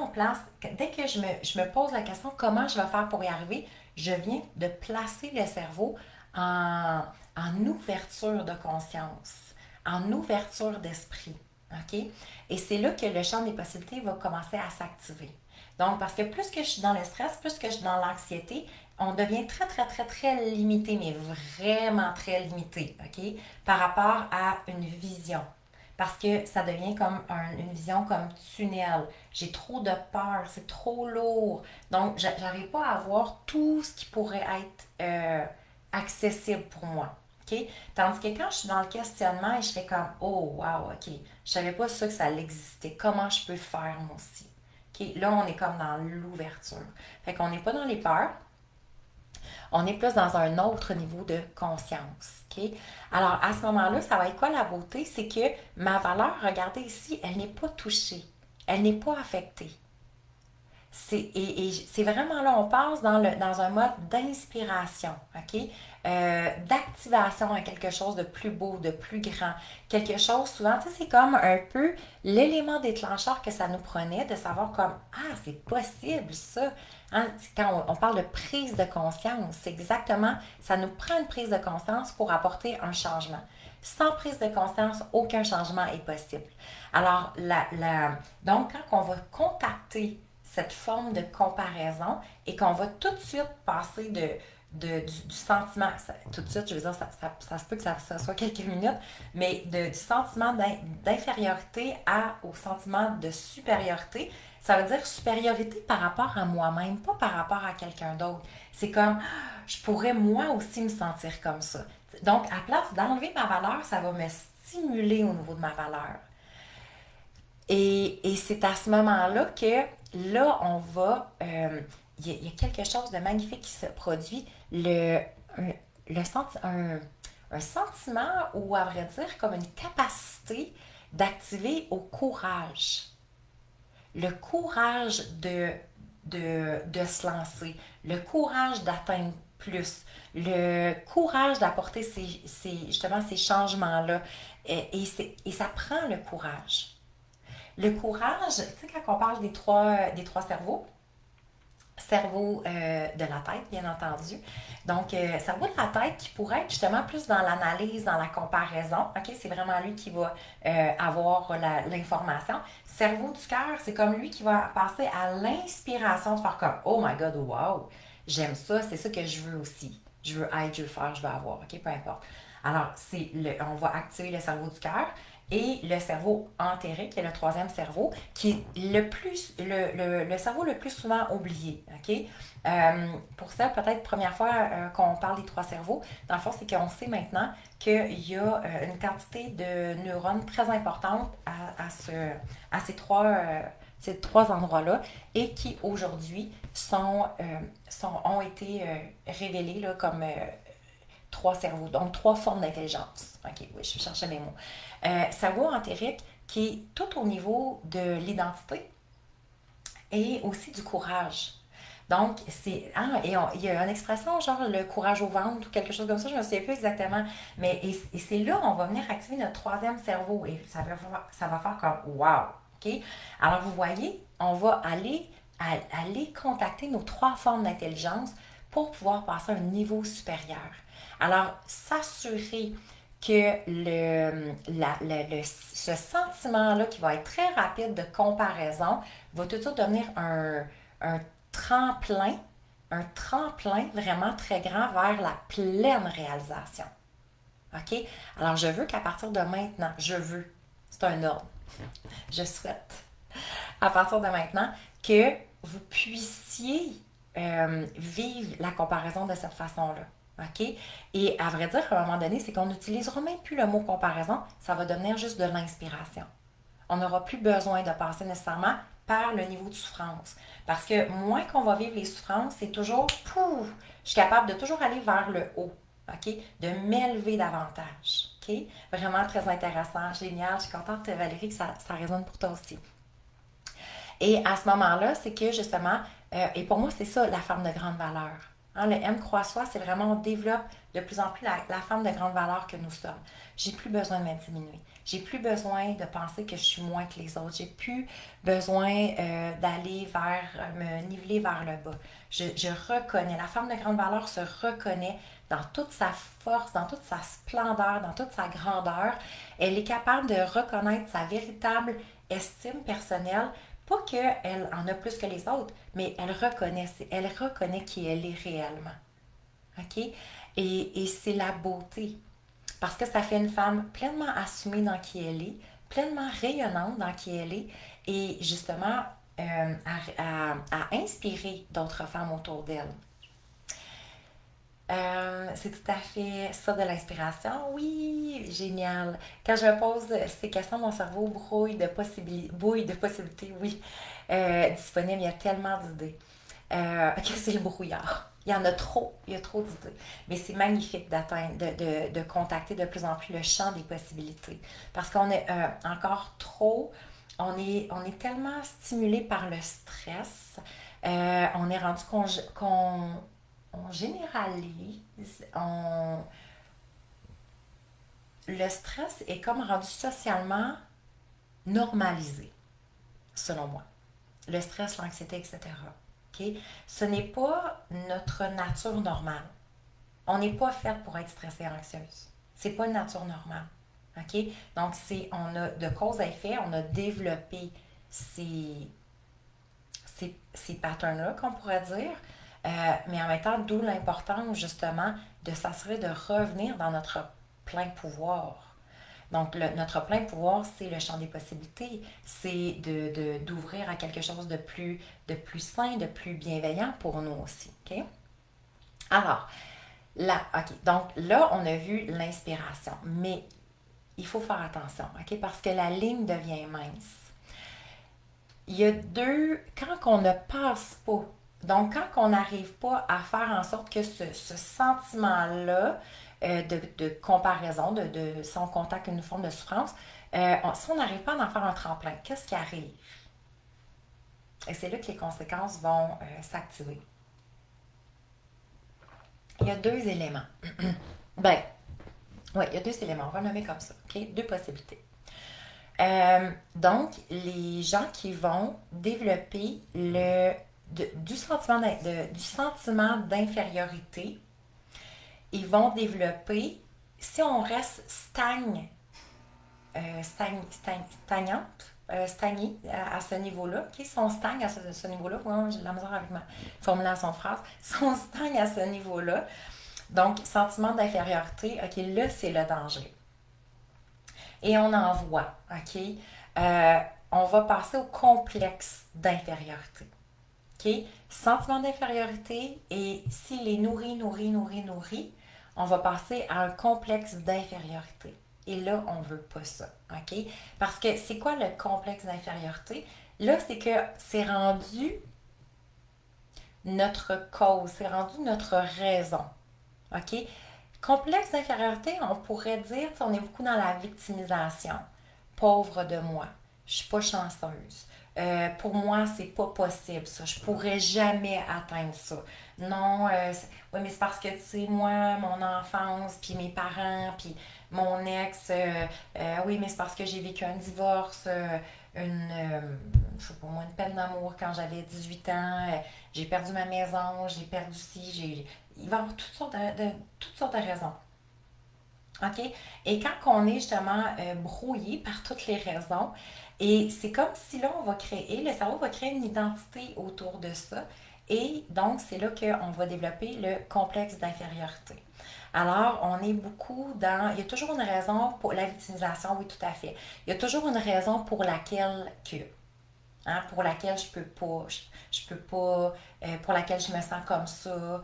dès que je me pose la question comment je vais faire pour y arriver, je viens de placer le cerveau en ouverture de conscience, en ouverture d'esprit. OK? Et c'est là que le champ des possibilités va commencer à s'activer. Donc, parce que plus que je suis dans le stress, plus que je suis dans l'anxiété, on devient très, très, très, très limité, mais vraiment très limité, OK? Par rapport à une vision. Parce que ça devient comme une vision comme tunnel. J'ai trop de peur, c'est trop lourd. Donc, j'arrive pas à voir tout ce qui pourrait être accessible pour moi. OK? Tandis que quand je suis dans le questionnement et je fais comme oh, wow, OK, je savais pas ça que ça existait. Comment je peux faire moi aussi? OK? Là, on est comme dans l'ouverture. Fait qu'on n'est pas dans les peurs, on est plus dans un autre niveau de conscience. OK? Alors, à ce moment-là, ça va être quoi la beauté? C'est que ma valeur, regardez ici, elle n'est pas touchée. Elle n'est pas affectée. Et c'est vraiment là, on passe dans un mode d'inspiration, OK? D'activation à quelque chose de plus beau, de plus grand. Quelque chose, souvent, tu sais, c'est comme un peu l'élément déclencheur que ça nous prenait de savoir comme, ah, c'est possible ça. Hein? Quand on parle de prise de conscience, c'est exactement, ça nous prend une prise de conscience pour apporter un changement. Sans prise de conscience, aucun changement est possible. Alors, donc, quand on va contacter cette forme de comparaison et qu'on va tout de suite passer du sentiment, tout de suite, je veux dire, ça se peut que ça soit quelques minutes, mais du sentiment d'infériorité au sentiment de supériorité. Ça veut dire supériorité par rapport à moi-même, pas par rapport à quelqu'un d'autre. C'est comme, je pourrais moi aussi me sentir comme ça. Donc, à place d'enlever ma valeur, ça va me stimuler au niveau de ma valeur. Et c'est à ce moment-là que là, on va. Il y a quelque chose de magnifique qui se produit. Un, un sentiment ou, à vrai dire, comme une capacité d'activer au courage. Le courage de se lancer, le courage d'atteindre plus, le courage d'apporter justement ces changements-là. Et ça prend le courage. Le courage, tu sais, quand on parle des trois cerveaux, cerveau de la tête, bien entendu. Donc, cerveau de la tête qui pourrait être justement plus dans l'analyse, dans la comparaison. OK, c'est vraiment lui qui va avoir l'information. Cerveau du cœur, c'est comme lui qui va passer à l'inspiration de faire comme oh my God, wow, j'aime ça, c'est ça que je veux aussi. Je veux être, je veux faire, je veux avoir. OK, peu importe. Alors, on va activer le cerveau du cœur et le cerveau entérique, qui est le troisième cerveau, qui est le cerveau le plus souvent oublié. OK? Pour ça, peut-être première fois qu'on parle des trois cerveaux, dans le fond, c'est qu'on sait maintenant qu'il y a une quantité de neurones très importante à ces trois endroits-là et qui aujourd'hui ont été révélés là, comme trois cerveaux, donc trois formes d'intelligence. OK, oui, je cherchais mes mots. Cerveau entérique qui est tout au niveau de l'identité et aussi du courage. Donc, il y a une expression genre le courage au ventre ou quelque chose comme ça, je ne me souviens plus exactement. Mais et c'est là on va venir activer notre troisième cerveau et ça va faire comme wow. OK? Alors, vous voyez, on va aller contacter nos trois formes d'intelligence pour pouvoir passer à un niveau supérieur. Alors, s'assurer que ce sentiment-là, qui va être très rapide de comparaison, va tout de suite devenir un tremplin, un tremplin vraiment très grand vers la pleine réalisation. OK? Alors, je veux qu'à partir de maintenant, c'est un ordre, je souhaite, à partir de maintenant, que vous puissiez vivre la comparaison de cette façon-là. OK? Et à vrai dire, à un moment donné, c'est qu'on n'utilisera même plus le mot comparaison, ça va devenir juste de l'inspiration. On n'aura plus besoin de passer nécessairement par le niveau de souffrance. Parce que moins qu'on va vivre les souffrances, c'est toujours, pouf, je suis capable de toujours aller vers le haut. OK? De m'élever davantage. OK? Vraiment très intéressant, génial. Je suis contente, Valérie, que ça résonne pour toi aussi. Et à ce moment-là, c'est que justement, et pour moi, c'est ça la femme de grande valeur. Hein, le M croix soi, c'est vraiment, on développe de plus en plus la femme de grande valeur que nous sommes. J'ai plus besoin de m'intimider. J'ai plus besoin de penser que je suis moins que les autres. J'ai plus besoin d'aller me niveler vers le bas. Je reconnais, la femme de grande valeur se reconnaît dans toute sa force, dans toute sa splendeur, dans toute sa grandeur. Elle est capable de reconnaître sa véritable estime personnelle. Pas qu'elle en a plus que les autres, mais elle reconnaît qui elle est réellement. OK? Et c'est la beauté. Parce que ça fait une femme pleinement assumée dans qui elle est, pleinement rayonnante dans qui elle est, et justement à inspirer d'autres femmes autour d'elle. C'est tout à fait ça de l'inspiration. Oui, génial. Quand je me pose ces questions, mon cerveau bouille de possibilités, oui, disponibles. Il y a tellement d'idées. Que c'est le brouillard. Il y en a trop, il y a trop d'idées. Mais c'est magnifique d'atteindre, de contacter de plus en plus le champ des possibilités. Parce qu'on est encore trop, on est tellement stimulé par le stress, on est rendu on généralise, le stress est comme rendu socialement normalisé, selon moi. Le stress, l'anxiété, etc. Okay? Ce n'est pas notre nature normale. On n'est pas fait pour être stressé et anxieuse. C'est pas une nature normale. Okay? Donc, on a de cause à effet, on a développé ces patterns-là, qu'on pourrait dire. Mais en même temps, d'où l'importance justement de s'assurer de revenir dans notre plein pouvoir. Donc, notre plein pouvoir, c'est le champ des possibilités. C'est d'ouvrir à quelque chose de plus sain, de plus bienveillant pour nous aussi. OK? Alors, là, OK. Donc, là, on a vu l'inspiration. Mais il faut faire attention, OK? Parce que la ligne devient mince. Il y a deux, quand on ne passe pas, donc quand on n'arrive pas à faire en sorte que ce sentiment-là de comparaison, si on contacte une forme de souffrance, si on n'arrive pas à en faire un tremplin, qu'est-ce qui arrive? Et c'est là que les conséquences vont s'activer. Il y a deux éléments. Ben, oui, il y a deux éléments, on va le nommer comme ça, OK? Deux possibilités. Donc, les gens qui vont développer du sentiment d'infériorité, ils vont développer, si on reste stagnante, stagné à ce niveau-là, ok? Si on stagne à ce niveau-là, ouais, j'ai de la misère avec ma formulation de phrase, si on stagne à ce niveau-là, donc sentiment d'infériorité, ok, là c'est le danger. Et on en voit, ok? Euh, on va passer au complexe d'infériorité. OK? Sentiment d'infériorité, et s'il est nourri, on va passer à un complexe d'infériorité. Et là, on ne veut pas ça. OK? Parce que c'est quoi le complexe d'infériorité? Là, c'est que c'est rendu notre cause, c'est rendu notre raison. OK? Complexe d'infériorité, on pourrait dire, on est beaucoup dans la victimisation. Pauvre de moi, je suis pas chanceuse. Pour moi, c'est pas possible ça. Je pourrais jamais atteindre ça. Non, oui, mais c'est parce que, tu sais, moi, mon enfance, puis mes parents, puis mon ex, oui, mais c'est parce que j'ai vécu un divorce, je sais pas moi, une peine d'amour quand j'avais 18 ans, j'ai perdu ma maison, j'ai perdu ci, il va y avoir toutes sortes de raisons. OK? Et quand on est justement brouillé par toutes les raisons, et c'est comme si là, le cerveau va créer une identité autour de ça. Et donc, c'est là qu'on va développer le complexe d'infériorité. Alors, on est beaucoup dans. Il y a toujours une raison pour la victimisation, oui, tout à fait. Il y a toujours une raison pour laquelle hein, pour laquelle je peux pas, pour laquelle je me sens comme ça,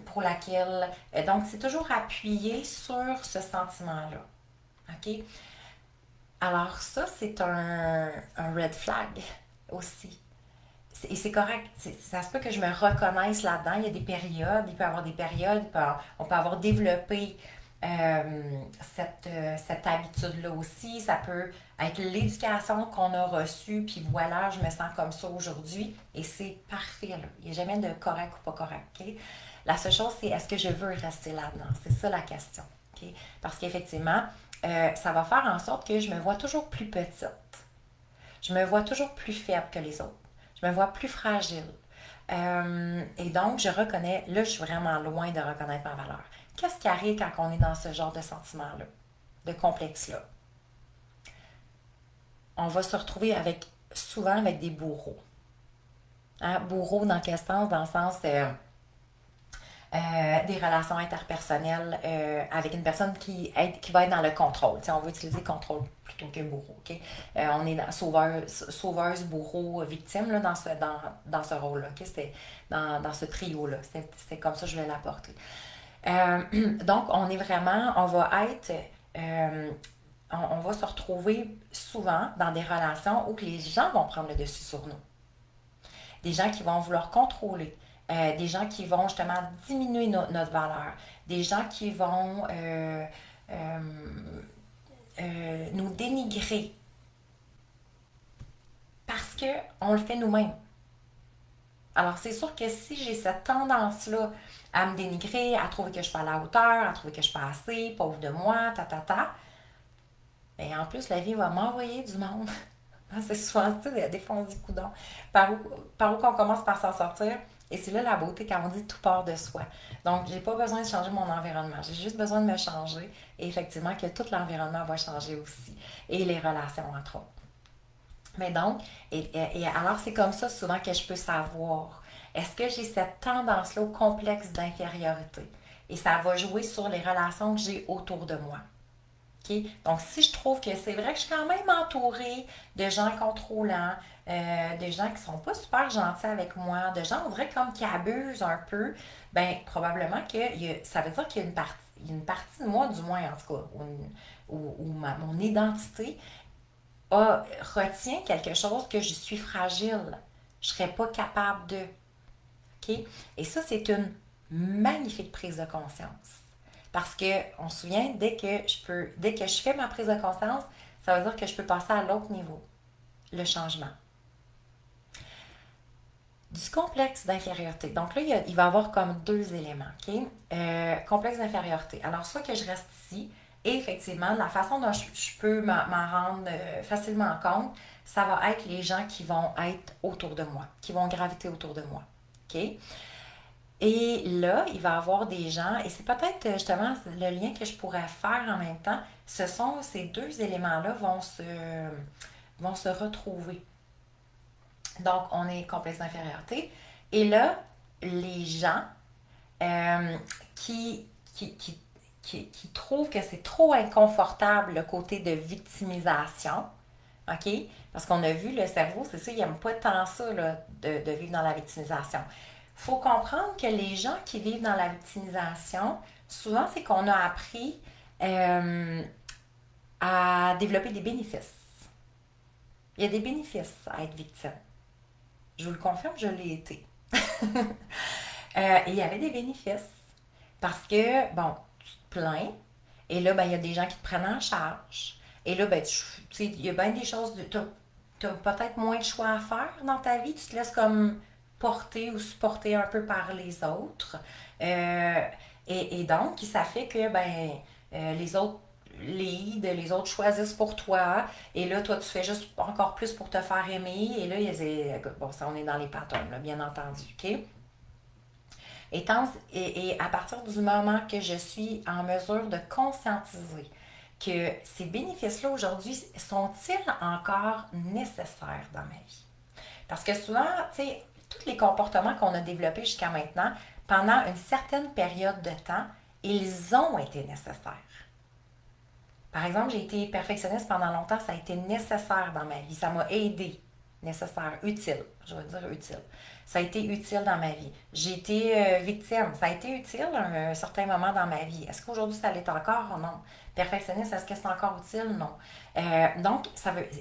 pour laquelle. Donc, c'est toujours appuyé sur ce sentiment-là. OK? Alors, ça, c'est un red flag aussi. Et c'est correct. Ça se peut que je me reconnaisse là-dedans. Il y a des périodes, il peut y avoir des périodes, on peut avoir développé cette habitude-là aussi. Ça peut être l'éducation qu'on a reçue, puis voilà, je me sens comme ça aujourd'hui, et c'est parfait, là. Il n'y a jamais de correct ou pas correct. Okay? La seule chose, c'est est-ce que je veux rester là-dedans? C'est ça la question. Okay? Parce qu'effectivement, ça va faire en sorte que je me vois toujours plus petite. Je me vois toujours plus faible que les autres. Je me vois plus fragile. Et donc, je reconnais, là, je suis vraiment loin de reconnaître ma valeur. Qu'est-ce qui arrive quand on est dans ce genre de sentiment-là, de complexe-là? On va se retrouver souvent avec des bourreaux. Hein? Bourreaux dans quel sens? Dans le sens des relations interpersonnelles avec une personne qui va être dans le contrôle. T'sais, on va utiliser contrôle plutôt que bourreau. Okay? On est dans sauveuse, bourreau, victime là, dans ce rôle-là. Okay? C'était dans ce trio-là. C'était comme ça que je voulais l'apporter. Donc, on va être, on va se retrouver souvent dans des relations où les gens vont prendre le dessus sur nous. Des gens qui vont vouloir contrôler, des gens qui vont justement diminuer notre valeur, des gens qui vont euh, nous dénigrer parce qu'on le fait nous-mêmes. Alors, c'est sûr que si j'ai cette tendance-là à me dénigrer, à trouver que je ne suis pas à la hauteur, à trouver que je ne suis pas assez, pauvre de moi, bien, en plus, la vie va m'envoyer du monde. C'est souvent ça, des fois on se dit coudon. Par où qu'on commence par s'en sortir? Et c'est là la beauté quand on dit tout part de soi. Donc, j'ai pas besoin de changer mon environnement. J'ai juste besoin de me changer. Et effectivement, que tout l'environnement va changer aussi. Et les relations, entre autres. Mais donc, et alors c'est comme ça souvent que je peux savoir, est-ce que j'ai cette tendance-là au complexe d'infériorité? Et ça va jouer sur les relations que j'ai autour de moi. OK? Donc, si je trouve que c'est vrai que je suis quand même entourée de gens contrôlants, de gens qui sont pas super gentils avec moi, de gens, on dirait comme qui abusent un peu, ben probablement que ça veut dire qu'il y a une partie de moi, du moins en tout cas, où mon identité retient quelque chose que je suis fragile. Je ne serais pas capable de. OK? Et ça, c'est une magnifique prise de conscience. Parce que, on se souvient, dès que je fais ma prise de conscience, ça veut dire que je peux passer à l'autre niveau, le changement. Du complexe d'infériorité. Donc là, il va y avoir comme deux éléments. OK? Complexe d'infériorité. Alors, soit que je reste ici, et effectivement, la façon dont je peux m'en rendre facilement compte, ça va être les gens qui vont être autour de moi, qui vont graviter autour de moi. OK? Et là, il va y avoir des gens, et c'est peut-être justement le lien que je pourrais faire en même temps, ces deux éléments-là vont se retrouver. Donc, on est complexe d'infériorité. Et là, les gens euh, qui, qui, qui, qui trouvent que c'est trop inconfortable le côté de victimisation, OK? Parce qu'on a vu le cerveau, c'est ça, il n'aime pas tant ça là, de vivre dans la victimisation. Il faut comprendre que les gens qui vivent dans la victimisation, souvent, c'est qu'on a appris euh, à développer des bénéfices. Il y a des bénéfices à être victime. Je vous le confirme, je l'ai été. Et il y avait des bénéfices. Parce que, bon, tu te plains, et là, ben, il y a des gens qui te prennent en charge. Et là, ben, tu sais, il y a bien des choses, tu as peut-être moins de choix à faire dans ta vie. Tu te laisses comme porter ou supporter un peu par les autres. Euh, et donc, ça fait que, ben, les autres les autres choisissent pour toi. Et là, toi, tu fais juste encore plus pour te faire aimer. Et là, bon, ça, on est dans les patterns, là, bien entendu, OK? Et à partir du moment que je suis en mesure de conscientiser que ces bénéfices-là aujourd'hui sont-ils encore nécessaires dans ma vie? Parce que souvent, tu sais, tous les comportements qu'on a développés jusqu'à maintenant, pendant une certaine période de temps, ils ont été nécessaires. Par exemple, j'ai été perfectionniste pendant longtemps, ça a été nécessaire dans ma vie, ça m'a aidé. Nécessaire, utile, je vais dire utile. Ça a été utile dans ma vie. J'ai été victime, ça a été utile à un certain moment dans ma vie. Est-ce qu'aujourd'hui ça l'est encore? Non. Perfectionniste, est-ce que c'est encore utile? Non. Donc,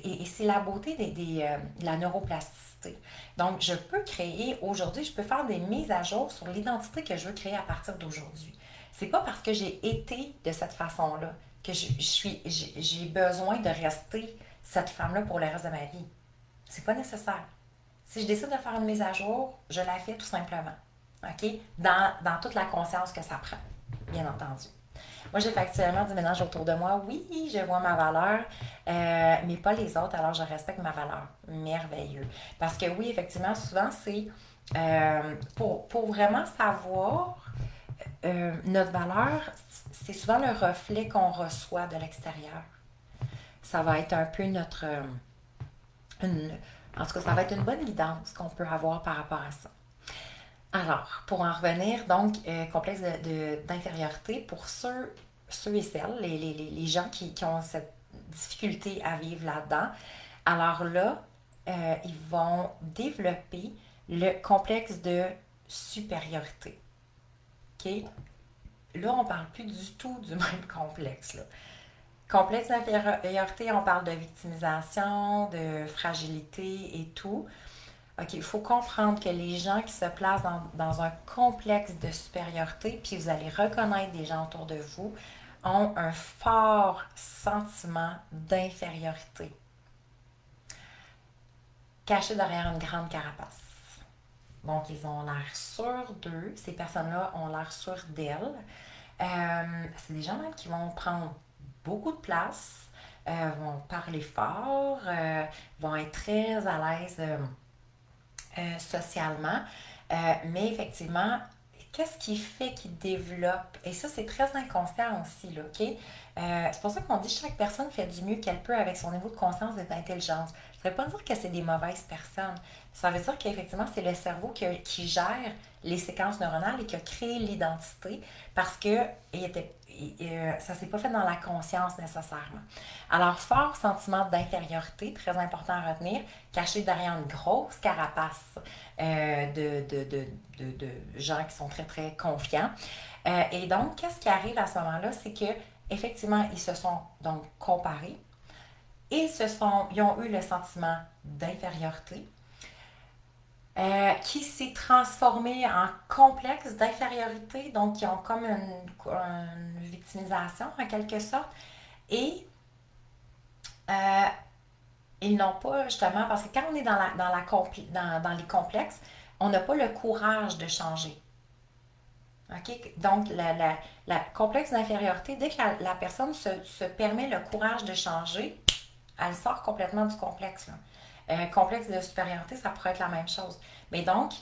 et c'est la beauté de la neuroplasticité. Donc, je peux créer aujourd'hui, je peux faire des mises à jour sur l'identité que je veux créer à partir d'aujourd'hui. C'est pas parce que j'ai été de cette façon-là que j'ai besoin de rester cette femme-là pour le reste de ma vie. C'est pas nécessaire. Si je décide de faire une mise à jour, je la fais tout simplement. OK? Dans toute la conscience que ça prend, bien entendu. Moi, j'ai fait actuellement du ménage autour de moi. Oui, je vois ma valeur, mais pas les autres, alors je respecte ma valeur. Merveilleux. Parce que oui, effectivement, souvent, c'est pour vraiment savoir notre valeur, c'est souvent le reflet qu'on reçoit de l'extérieur. Ça va être un peu une, en tout cas, ça va être une bonne guidance qu'on peut avoir par rapport à ça. Alors, pour en revenir, donc, complexe d'infériorité, pour ceux et celles, les gens qui ont cette difficulté à vivre là-dedans, alors là, ils vont développer le complexe de supériorité. OK? Là, on ne parle plus du tout du même complexe. Là. Complexe d'infériorité, on parle de victimisation, de fragilité et tout. OK, il faut comprendre que les gens qui se placent dans un complexe de supériorité, puis vous allez reconnaître des gens autour de vous, ont un fort sentiment d'infériorité, caché derrière une grande carapace. Donc, ils ont l'air sûrs d'eux, ces personnes-là ont l'air sûres d'elles. C'est des gens même qui vont prendre beaucoup de place, vont parler fort, vont être très à l'aise socialement. Mais effectivement, qu'est-ce qui fait qu'ils développent? Et ça, c'est très inconscient aussi, là, OK? C'est pour ça qu'on dit que chaque personne fait du mieux qu'elle peut avec son niveau de conscience et d'intelligence. Ça ne veut pas dire que c'est des mauvaises personnes. Ça veut dire qu'effectivement, c'est le cerveau qui gère les séquences neuronales et qui a créé l'identité parce que ça ne s'est pas fait dans la conscience nécessairement. Alors, fort sentiment d'infériorité, très important à retenir, caché derrière une grosse carapace de gens qui sont très, très confiants. Et donc, qu'est-ce qui arrive à ce moment-là? C'est que effectivement, ils se sont donc comparés. Ils ont eu le sentiment d'infériorité qui s'est transformé en complexe d'infériorité. Donc, ils ont comme une victimisation en quelque sorte. Et euh, ils n'ont pas justement, parce que quand on est dans les complexes, on n'a pas le courage de changer. OK? Donc, la complexe d'infériorité, dès que la personne se permet le courage de changer, elle sort complètement du complexe. Là. Complexe de supériorité, ça pourrait être la même chose. Mais donc,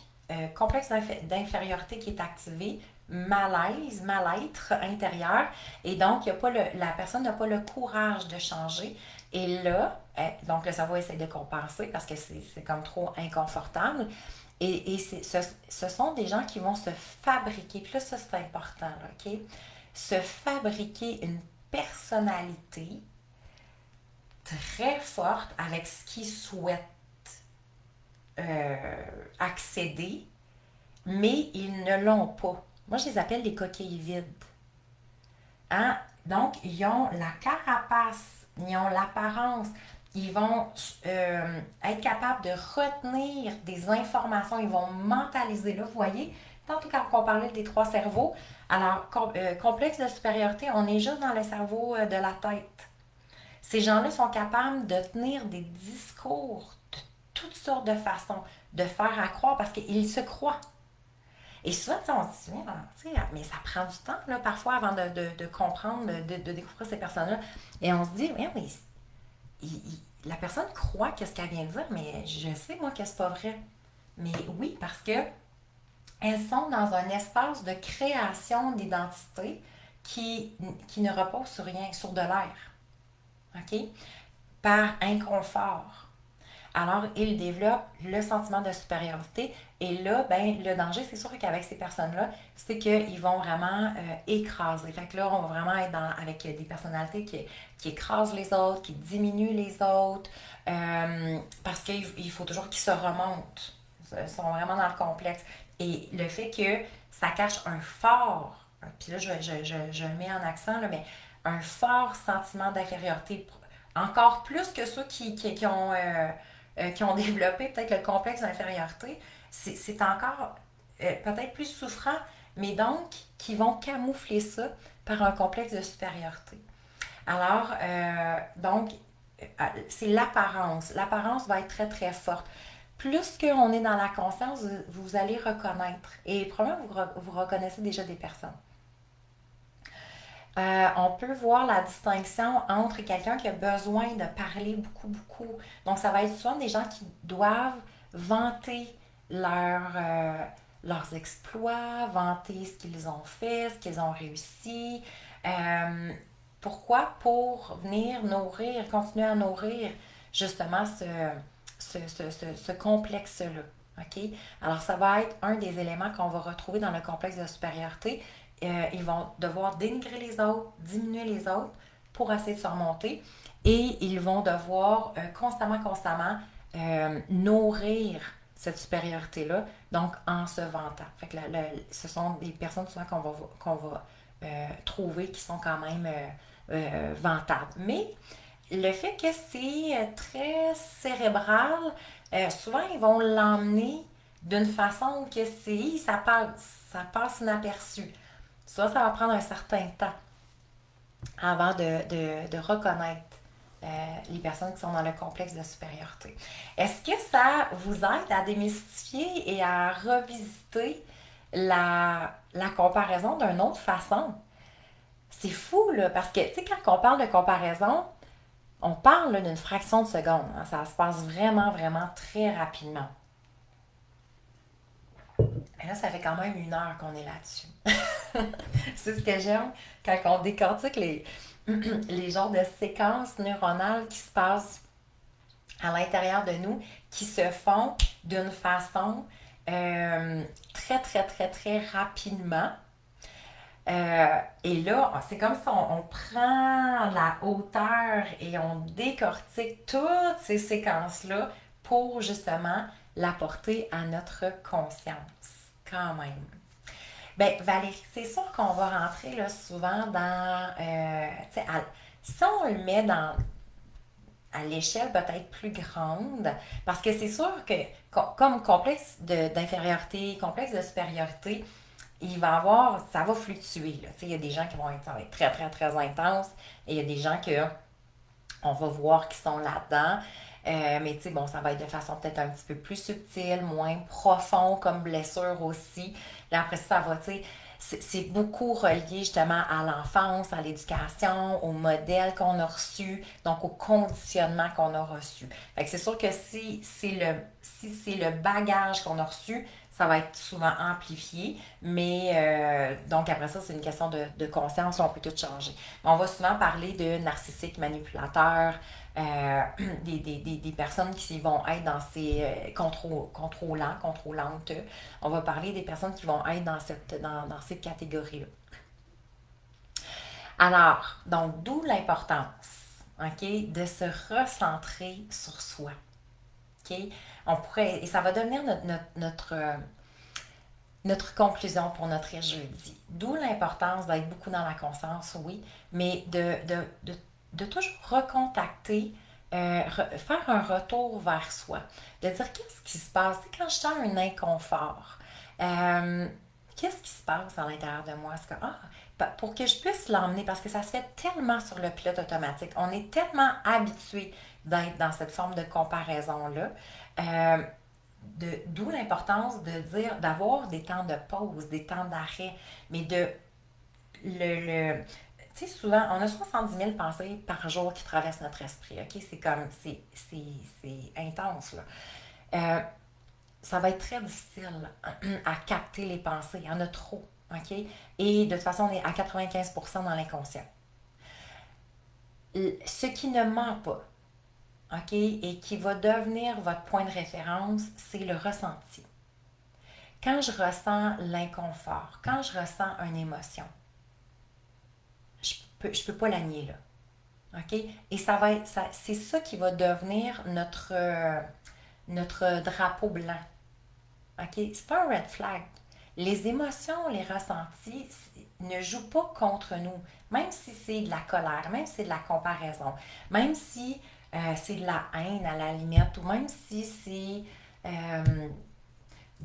complexe d'infériorité qui est activé, malaise, mal-être intérieur, et donc y a pas la personne n'a pas le courage de changer. Et là, donc le cerveau essaie de compenser parce que c'est comme trop inconfortable. Et ce sont des gens qui vont se fabriquer, puis là, ça c'est important, là, OK? Se fabriquer une personnalité très forte avec ce qu'ils souhaitent accéder, mais ils ne l'ont pas. Moi, je les appelle les coquilles vides. Hein? Donc, ils ont la carapace, ils ont l'apparence, ils vont être capables de retenir des informations, ils vont mentaliser. Là, vous voyez, tantôt quand on parlait des trois cerveaux, alors, complexe de supériorité, on est juste dans le cerveau de la tête. Ces gens-là sont capables de tenir des discours de toutes sortes de façons, de faire à croire parce qu'ils se croient. Et souvent, on se dit, mais ça prend du temps, là, parfois, avant de comprendre, de découvrir ces personnes-là. Et on se dit, mais la personne croit qu'est-ce qu'elle vient de dire, mais je sais, moi, que c'est pas vrai. Mais oui, parce que elles sont dans un espace de création d'identité qui ne repose sur rien, sur de l'air. OK? Par inconfort. Alors, ils développent le sentiment de supériorité. Et là, ben, le danger, c'est sûr qu'avec ces personnes-là, c'est qu'ils vont vraiment écraser. Fait que là, on va vraiment être avec des personnalités qui écrasent les autres, qui diminuent les autres, parce qu'il faut toujours qu'ils se remontent. Ils sont vraiment dans le complexe. Et le fait que ça cache un fort, puis là, je le mets en accent, là, mais un fort sentiment d'infériorité, encore plus que ceux qui ont développé peut-être le complexe d'infériorité, c'est encore peut-être plus souffrant, mais donc qui vont camoufler ça par un complexe de supériorité. Alors, donc, c'est l'apparence. L'apparence va être très, très forte. Plus qu'on est dans la conscience, vous allez reconnaître. Et probablement, vous reconnaissez déjà des personnes. On peut voir la distinction entre quelqu'un qui a besoin de parler beaucoup, beaucoup. Donc, ça va être souvent des gens qui doivent vanter leurs exploits, vanter ce qu'ils ont fait, ce qu'ils ont réussi. Euh, Pourquoi? Pour venir nourrir, continuer à nourrir justement ce complexe-là. OK? Alors, ça va être un des éléments qu'on va retrouver dans le complexe de supériorité. Ils vont devoir dénigrer les autres, diminuer les autres pour essayer de se remonter. Et ils vont devoir constamment nourrir cette supériorité-là, donc en se vantant. Fait que ce sont des personnes souvent qu'on va trouver qui sont quand même vantables. Mais le fait que c'est très cérébral, souvent ils vont l'emmener d'une façon que ça passe inaperçu. Ça va prendre un certain temps avant de reconnaître les personnes qui sont dans le complexe de supériorité. Est-ce que ça vous aide à démystifier et à revisiter la comparaison d'une autre façon? C'est fou, là, parce que, tu sais, quand on parle de comparaison, on parle là, d'une fraction de seconde. Hein, ça se passe vraiment, vraiment très rapidement. Et là, ça fait quand même 1 heure qu'on est là-dessus. C'est ce que j'aime quand on décortique les genres de séquences neuronales qui se passent à l'intérieur de nous qui se font d'une façon très, très, très, très rapidement. Et là, c'est comme si on prend la hauteur et on décortique toutes ces séquences-là pour justement l'apporter à notre conscience, quand même. Ben, Valérie, c'est sûr qu'on va rentrer là, souvent dans. Tu sais, si on le met à l'échelle peut-être plus grande, parce que c'est sûr que, comme complexe d'infériorité, complexe de supériorité, il va avoir, ça va fluctuer. Là. Il y a des gens qui vont être, ça va être très, très, très intense, et il y a des gens que on va voir qui sont là-dedans. Mais tu sais, bon, ça va être de façon peut-être un petit peu plus subtile, moins profond comme blessure aussi. Là, après ça va, tu sais, c'est beaucoup relié justement à l'enfance, à l'éducation, au modèle qu'on a reçu, donc au conditionnement qu'on a reçu. Fait que c'est sûr que si c'est le bagage qu'on a reçu, ça va être souvent amplifié, mais donc après ça, c'est une question de conscience, on peut tout changer. On va souvent parler de narcissiques manipulateurs, des personnes qui vont être dans ces contrôlantes. On va parler des personnes qui vont être dans cette catégorie-là. Alors, donc, d'où l'importance, OK, de se recentrer sur soi. OK? Et ça va devenir notre conclusion pour notre jeudi. D'où l'importance d'être beaucoup dans la conscience, oui, mais de toujours recontacter, faire un retour vers soi, de dire qu'est-ce qui se passe quand je sens un inconfort. Euh, Qu'est-ce qui se passe à l'intérieur de moi? Est-ce que, pour que je puisse l'emmener, parce que ça se fait tellement sur le pilote automatique, on est tellement habitué d'être dans cette forme de comparaison-là. Euh, D'où l'importance de dire, d'avoir des temps de pause, des temps d'arrêt, mais le tu sais, souvent, on a 70 000 pensées par jour qui traversent notre esprit, ok? C'est intense, là. Euh, Ça va être très difficile à capter les pensées, il y en a trop, ok? Et de toute façon, on est à 95% dans l'inconscient. Ce qui ne ment pas, ok? Et qui va devenir votre point de référence, c'est le ressenti. Quand je ressens l'inconfort, quand je ressens une émotion, je peux pas la nier là. OK? Et c'est ça qui va devenir notre drapeau blanc. OK? C'est pas un red flag. Les émotions, les ressentis ne jouent pas contre nous. Même si c'est de la colère, même si c'est de la comparaison, même si c'est de la haine à la limite, ou même si c'est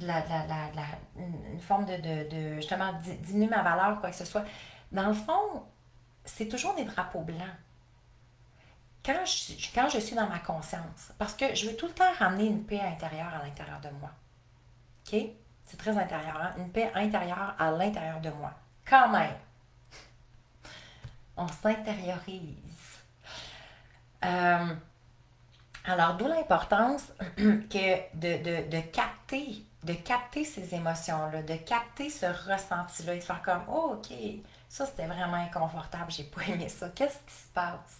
une forme justement, diminuer ma valeur, quoi que ce soit. Dans le fond, c'est toujours des drapeaux blancs. Quand je suis dans ma conscience, parce que je veux tout le temps ramener une paix intérieure à l'intérieur de moi. OK? C'est très intérieur, hein? Une paix intérieure à l'intérieur de moi. Quand même, on s'intériorise. Euh, Alors, d'où l'importance que de capter ces émotions-là, de capter ce ressenti-là et de faire comme, oh, OK, ça c'était vraiment inconfortable, j'ai pas aimé ça. Qu'est-ce qui se passe?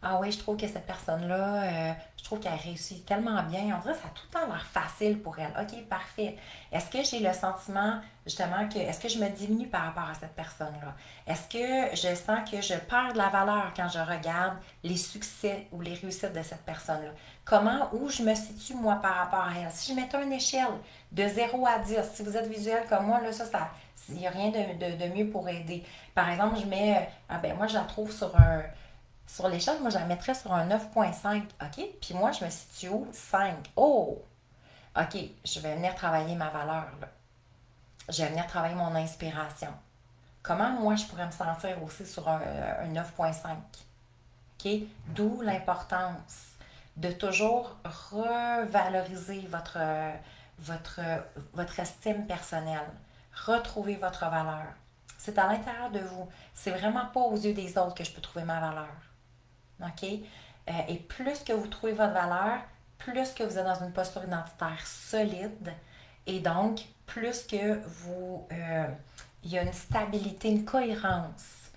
Ah oui, je trouve que cette personne-là, je trouve qu'elle réussit tellement bien. On dirait que ça a tout le temps l'air facile pour elle. OK, parfait. Est-ce que j'ai le sentiment, justement, est-ce que je me diminue par rapport à cette personne-là? Est-ce que je sens que je perds de la valeur quand je regarde les succès ou les réussites de cette personne-là? Où je me situe, moi, par rapport à elle? Si je mettais une échelle de 0 à 10, si vous êtes visuel comme moi, là, il n'y a rien de mieux pour aider. Par exemple, je mets, moi, je la trouve sur l'échelle, moi, je la mettrais sur un 9,5. OK? Puis moi, je me situe où? 5. Oh! OK, je vais venir travailler ma valeur, là. Je vais venir travailler mon inspiration. Comment, moi, je pourrais me sentir aussi sur un 9,5? OK? D'où l'importance de toujours revaloriser votre, votre estime personnelle. Retrouver votre valeur. C'est à l'intérieur de vous. C'est vraiment pas aux yeux des autres que je peux trouver ma valeur. OK? Et plus que vous trouvez votre valeur, plus que vous êtes dans une posture identitaire solide, et donc plus que il y a une stabilité, une cohérence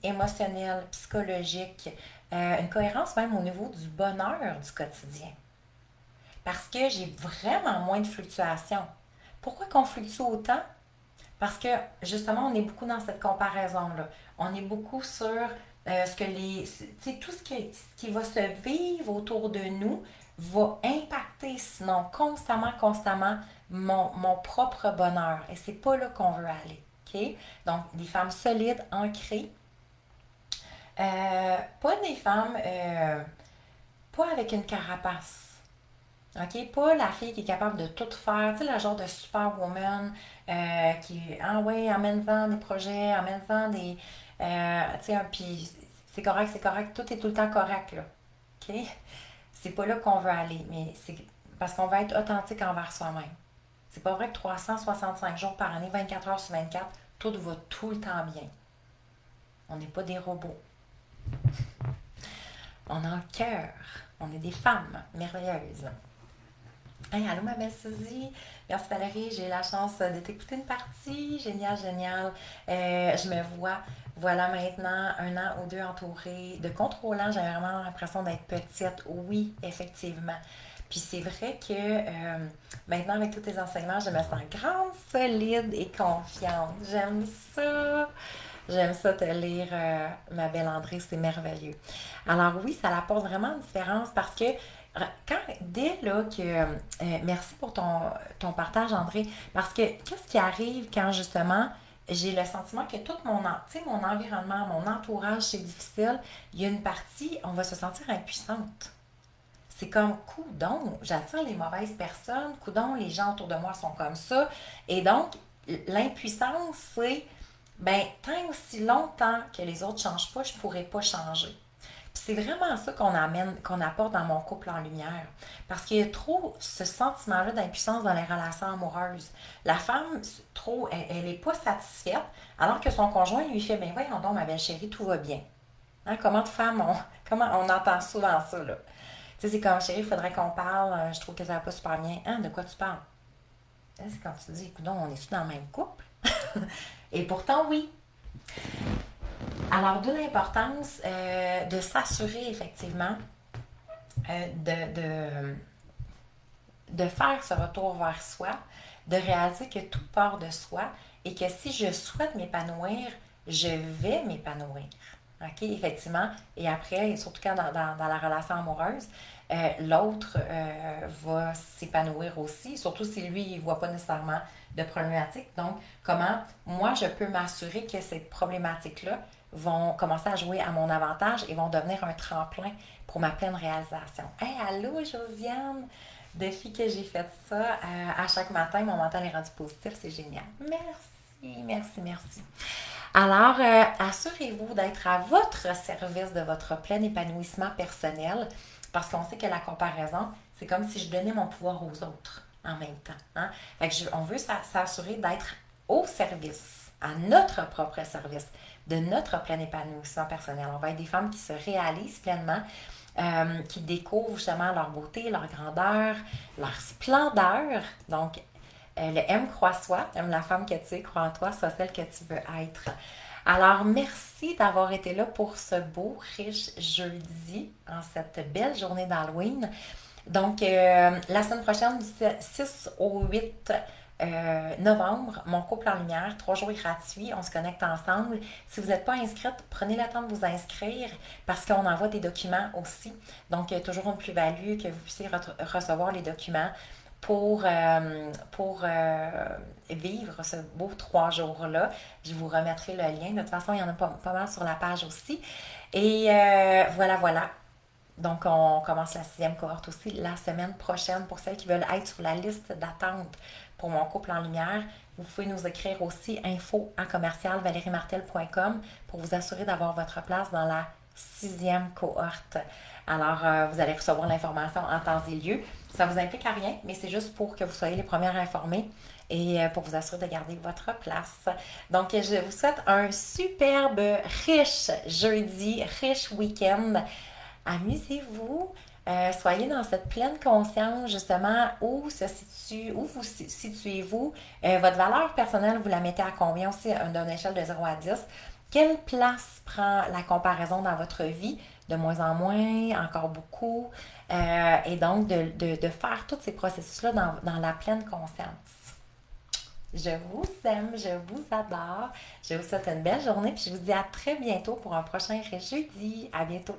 émotionnelle, psychologique, une cohérence même au niveau du bonheur du quotidien. Parce que j'ai vraiment moins de fluctuations. Pourquoi qu'on fluctue autant? Parce que justement, on est beaucoup dans cette comparaison-là. On est beaucoup sur ce que les. Tu sais, tout ce qui va se vivre autour de nous va impacter, sinon constamment, mon propre bonheur. Et c'est pas là qu'on veut aller. OK? Donc, des femmes solides, ancrées. Pas des femmes. Pas avec une carapace. OK? Pas la fille qui est capable de tout faire. Tu sais, le genre de superwoman qui, ah ouais, amène-en des projets, amène-en des. Tu sais, puis c'est correct, tout est tout le temps correct, là. OK? C'est pas là qu'on veut aller, mais c'est parce qu'on va être authentique envers soi-même. C'est pas vrai que 365 jours par année, 24 heures sur 24, tout va tout le temps bien. On n'est pas des robots. On a un cœur. On est des femmes merveilleuses. Hey, allô ma belle Suzy. Merci Valérie, j'ai eu la chance de t'écouter une partie. Génial, génial. Je me vois, voilà maintenant, un an ou deux entourée de contrôlants. J'ai vraiment l'impression d'être petite. Oui, effectivement. Puis c'est vrai que maintenant, avec tous tes enseignements, je me sens grande, solide et confiante. J'aime ça. J'aime ça te lire, ma belle André, c'est merveilleux. Alors oui, ça apporte vraiment une différence parce que dès là que, merci pour ton partage, André, parce que qu'est-ce qui arrive quand justement j'ai le sentiment que tout mon environnement, mon entourage, c'est difficile, il y a une partie, on va se sentir impuissante. C'est comme, coudon, j'attire les mauvaises personnes, coudon, les gens autour de moi sont comme ça. Et donc, l'impuissance, c'est, ben, tant aussi longtemps que les autres ne changent pas, je ne pourrais pas changer. Puis c'est vraiment ça qu'on apporte dans mon couple en lumière. Parce qu'il y a trop ce sentiment-là d'impuissance dans les relations amoureuses. La femme, trop, elle n'est pas satisfaite, alors que son conjoint lui fait, ben voyons donc, ma belle chérie, tout va bien. Hein, comment on entend souvent ça, là? Tu sais, c'est comme, chérie, il faudrait qu'on parle, je trouve que ça va pas super bien. Hein, de quoi tu parles? Hein, c'est quand tu dis, écoute, on est-tu dans le même couple? Et pourtant, oui. Alors, d'où l'importance de s'assurer effectivement de faire ce retour vers soi, de réaliser que tout part de soi et que si je souhaite m'épanouir, je vais m'épanouir. OK, effectivement. Et après, et surtout quand dans la relation amoureuse, l'autre va s'épanouir aussi, surtout si lui, il ne voit pas nécessairement de problématique. Donc, comment moi, je peux m'assurer que ces problématiques-là vont commencer à jouer à mon avantage et vont devenir un tremplin pour ma pleine réalisation. Hey, allô, Josiane! Depuis que j'ai fait ça, à chaque matin, mon mental est rendu positif, c'est génial. Merci, merci, merci. Alors, assurez-vous d'être à votre service de votre plein épanouissement personnel parce qu'on sait que la comparaison, c'est comme si je donnais mon pouvoir aux autres en même temps. Hein? Fait que on veut s'assurer d'être au service, à notre propre service, de notre plein épanouissement personnel. On va être des femmes qui se réalisent pleinement, qui découvrent justement leur beauté, leur grandeur, leur splendeur. Donc, le M croit soi, aime la femme que tu es, crois en toi, sois celle que tu veux être. Alors, merci d'avoir été là pour ce beau, riche jeudi, en cette belle journée d'Halloween. Donc, la semaine prochaine, du 6 au 8 novembre, mon couple en lumière, 3 jours gratuits, on se connecte ensemble. Si vous n'êtes pas inscrite, prenez le temps de vous inscrire parce qu'on envoie des documents aussi. Donc, il y a toujours une plus-value que vous puissiez recevoir les documents pour vivre ce beau 3 jours-là. Je vous remettrai le lien. De toute façon, il y en a pas mal sur la page aussi. Et voilà. Donc, on commence la 6e cohorte aussi la semaine prochaine pour celles qui veulent être sur la liste d'attente pour mon couple en lumière. Vous pouvez nous écrire aussi info@valériemartel.com pour vous assurer d'avoir votre place dans la 6e cohorte. Alors, vous allez recevoir l'information en temps et lieu. Ça ne vous implique à rien, mais c'est juste pour que vous soyez les premières informées et pour vous assurer de garder votre place. Donc, je vous souhaite un superbe, riche jeudi, riche week-end. Amusez-vous. Soyez dans cette pleine conscience, justement, où vous situez-vous. Votre valeur personnelle, vous la mettez à combien aussi d'une échelle de 0 à 10? Quelle place prend la comparaison dans votre vie? de moins en moins, encore beaucoup. Et donc, de faire tous ces processus-là dans la pleine conscience. Je vous aime, je vous adore. Je vous souhaite une belle journée, puis je vous dis à très bientôt pour un prochain jeudi. À bientôt.